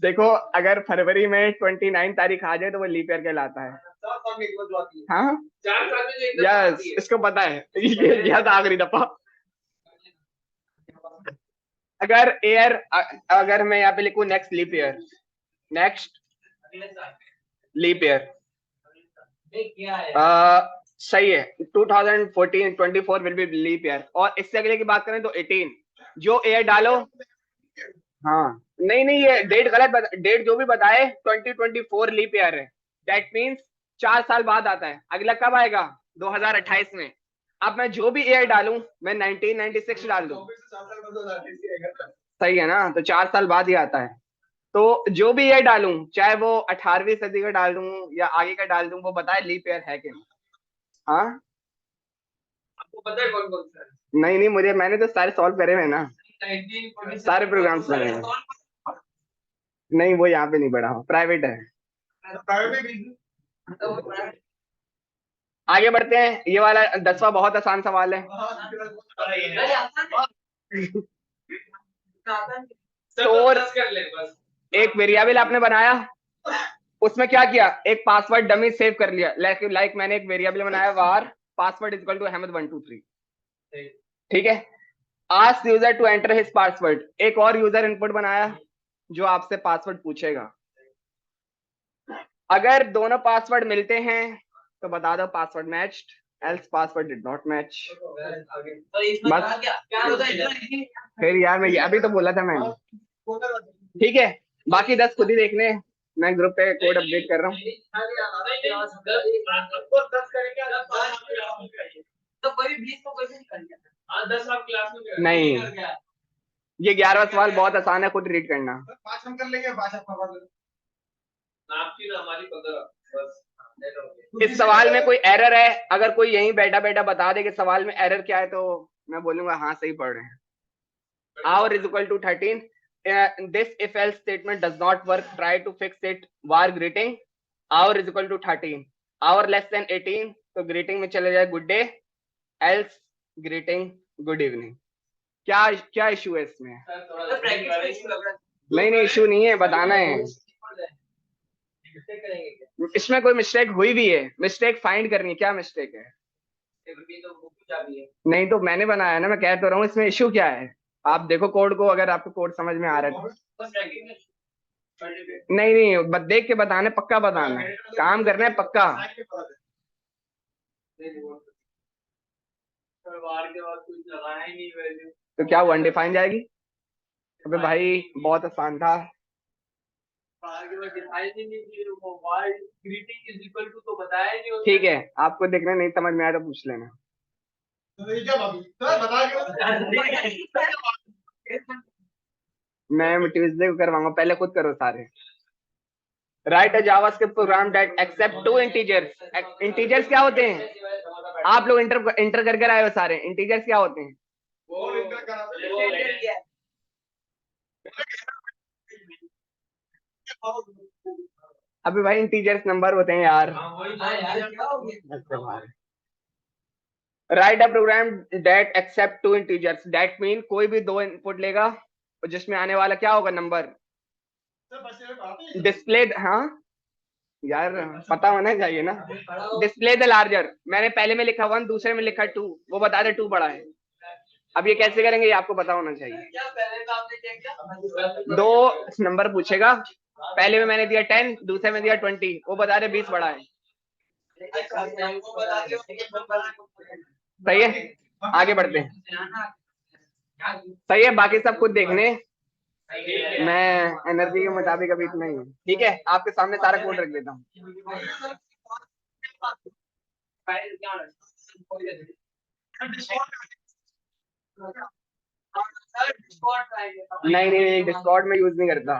देखो अगर फरवरी में 29 तारीख आ जाए तो वो लीप ईयर कहलाता है। हाँ 4 साल में यस इसको पता है। याद आखिरी दफा। अगर ईयर अगर मैं यहाँ पे लिखूं next leap year, next leap year सही है। 2024 विल बी लीप ईयर। और इससे अगले की बात करें तो 18 जो ईयर डालो। हाँ नहीं ये डेट गलत डेट जो भी बताए 2024 लीप ईयर है। दैट मीन्स 4 साल बाद आता है। अगला कब आएगा 2028 में। अब मैं जो भी ईयर डालूं मैं 1996 डाल दूं, सही है ना, तो 4 साल बाद ही आता है। तो जो भी ईयर डालूं चाहे वो 18वीं सदी का डाल दूं या आगे का डाल दूं, वो बताए लीप ईयर है कि नहीं। हाँ आपको पता है कौन कौन सा। नहीं मुझे, मैंने तो सारे सॉल्व करे हुए ना, सारे प्रोग्राम्स बने हैं। नहीं वो यहाँ पे नहीं पढ़ा, प्राइवेट है। आगे बढ़ते हैं। ये वाला 10वां बहुत आसान सवाल है। स्टोर एक वेरिएबल आपने बनाया, उसमें क्या किया, एक पासवर्ड डमी सेव कर लिया। लाइक मैंने एक वेरिएबल बनाया var password equal to Ahmed 123। ठीक है। Ask user to enter his password. एक और यूजर इनपुट बनाया जो आपसे पासवर्ड पूछेगा। अगर दोनों पासवर्ड मिलते हैं तो बता दो password matched, else password did not match. बस फिर यार मैं अभी तो बोला था मैंने। ठीक है बाकी 10 खुद ही देखने। मैं ग्रुप पे कोड अपडेट कर रहा हूँ। नहीं ये 11वां सवाल बहुत आसान है, खुद रीड करना। 5 हम कर लेंगे, 5 आपका आपकी ना हमारी 15 बस। इस सवाल में कोई एरर है? अगर कोई यहीं बैठा बैठा बता दे कि सवाल में एरर क्या है तो मैं बोलूंगा हाँ सही पढ़ रहे हैं। Hour is equal to 13. This if else statement does not work, try to fix it. Var greeting. Hour is equal to 13. Hour less than 18 तो greeting में चले जाए good day. Else greeting good evening. क्या क्या issue है इसमें? नहीं issue नहीं है, बताना है। इसमें कोई मिस्टेक हुई भी है, मिस्टेक फाइंड करनी है। क्या मिस्टेक है? नहीं तो मैंने बनाया ना, मैं कह तो रहा हूँ इसमें इशू क्या है। आप देखो कोड को, अगर आपको कोड समझ में आ रहा है। नहीं बस देख के बताना, पक्का बताना है, काम करना है पक्का। तो क्या वो अनडिफाइन जाएगी? अबे भाई बहुत आसान था। ठीक है, आपको देखना नहीं समझ में आया तो पूछ लेना। मैं ट्यूसडे को करवाऊंगा, पहले खुद करो सारे। Write a JavaScript program that accept 2 integers. Integers क्या होते हैं? आप लोग इंटर करके आए हो सारे। इंटीजर्स क्या होते हैं? अभी भाई इंटीजर्स नंबर होते हैं यार। Write a program that accept 2 integers. That mean कोई भी 2 इनपुट लेगा और जिसमें आने वाला क्या होगा? नंबर। डिस्प्ले, हाँ यार पता होना चाहिए ना। Display the larger. मैंने पहले में लिखा 1, दूसरे में लिखा 2, वो बता दे 2 बड़ा है। अब ये कैसे करेंगे, ये आपको पता होना चाहिए। 2 नंबर पूछेगा, पहले में मैंने दिया 10, दूसरे में दिया 20, वो बता रहे 20 बड़ा है। सही है, आगे बढ़ते हैं। सही है, बाकी सब खुद देखने, मैं एनर्जी के मुताबिक अभी इतना ही हूँ। ठीक है, आपके सामने सारा कोड रख देता हूँ। नहीं डिस्कॉर्ड में यूज नहीं करता।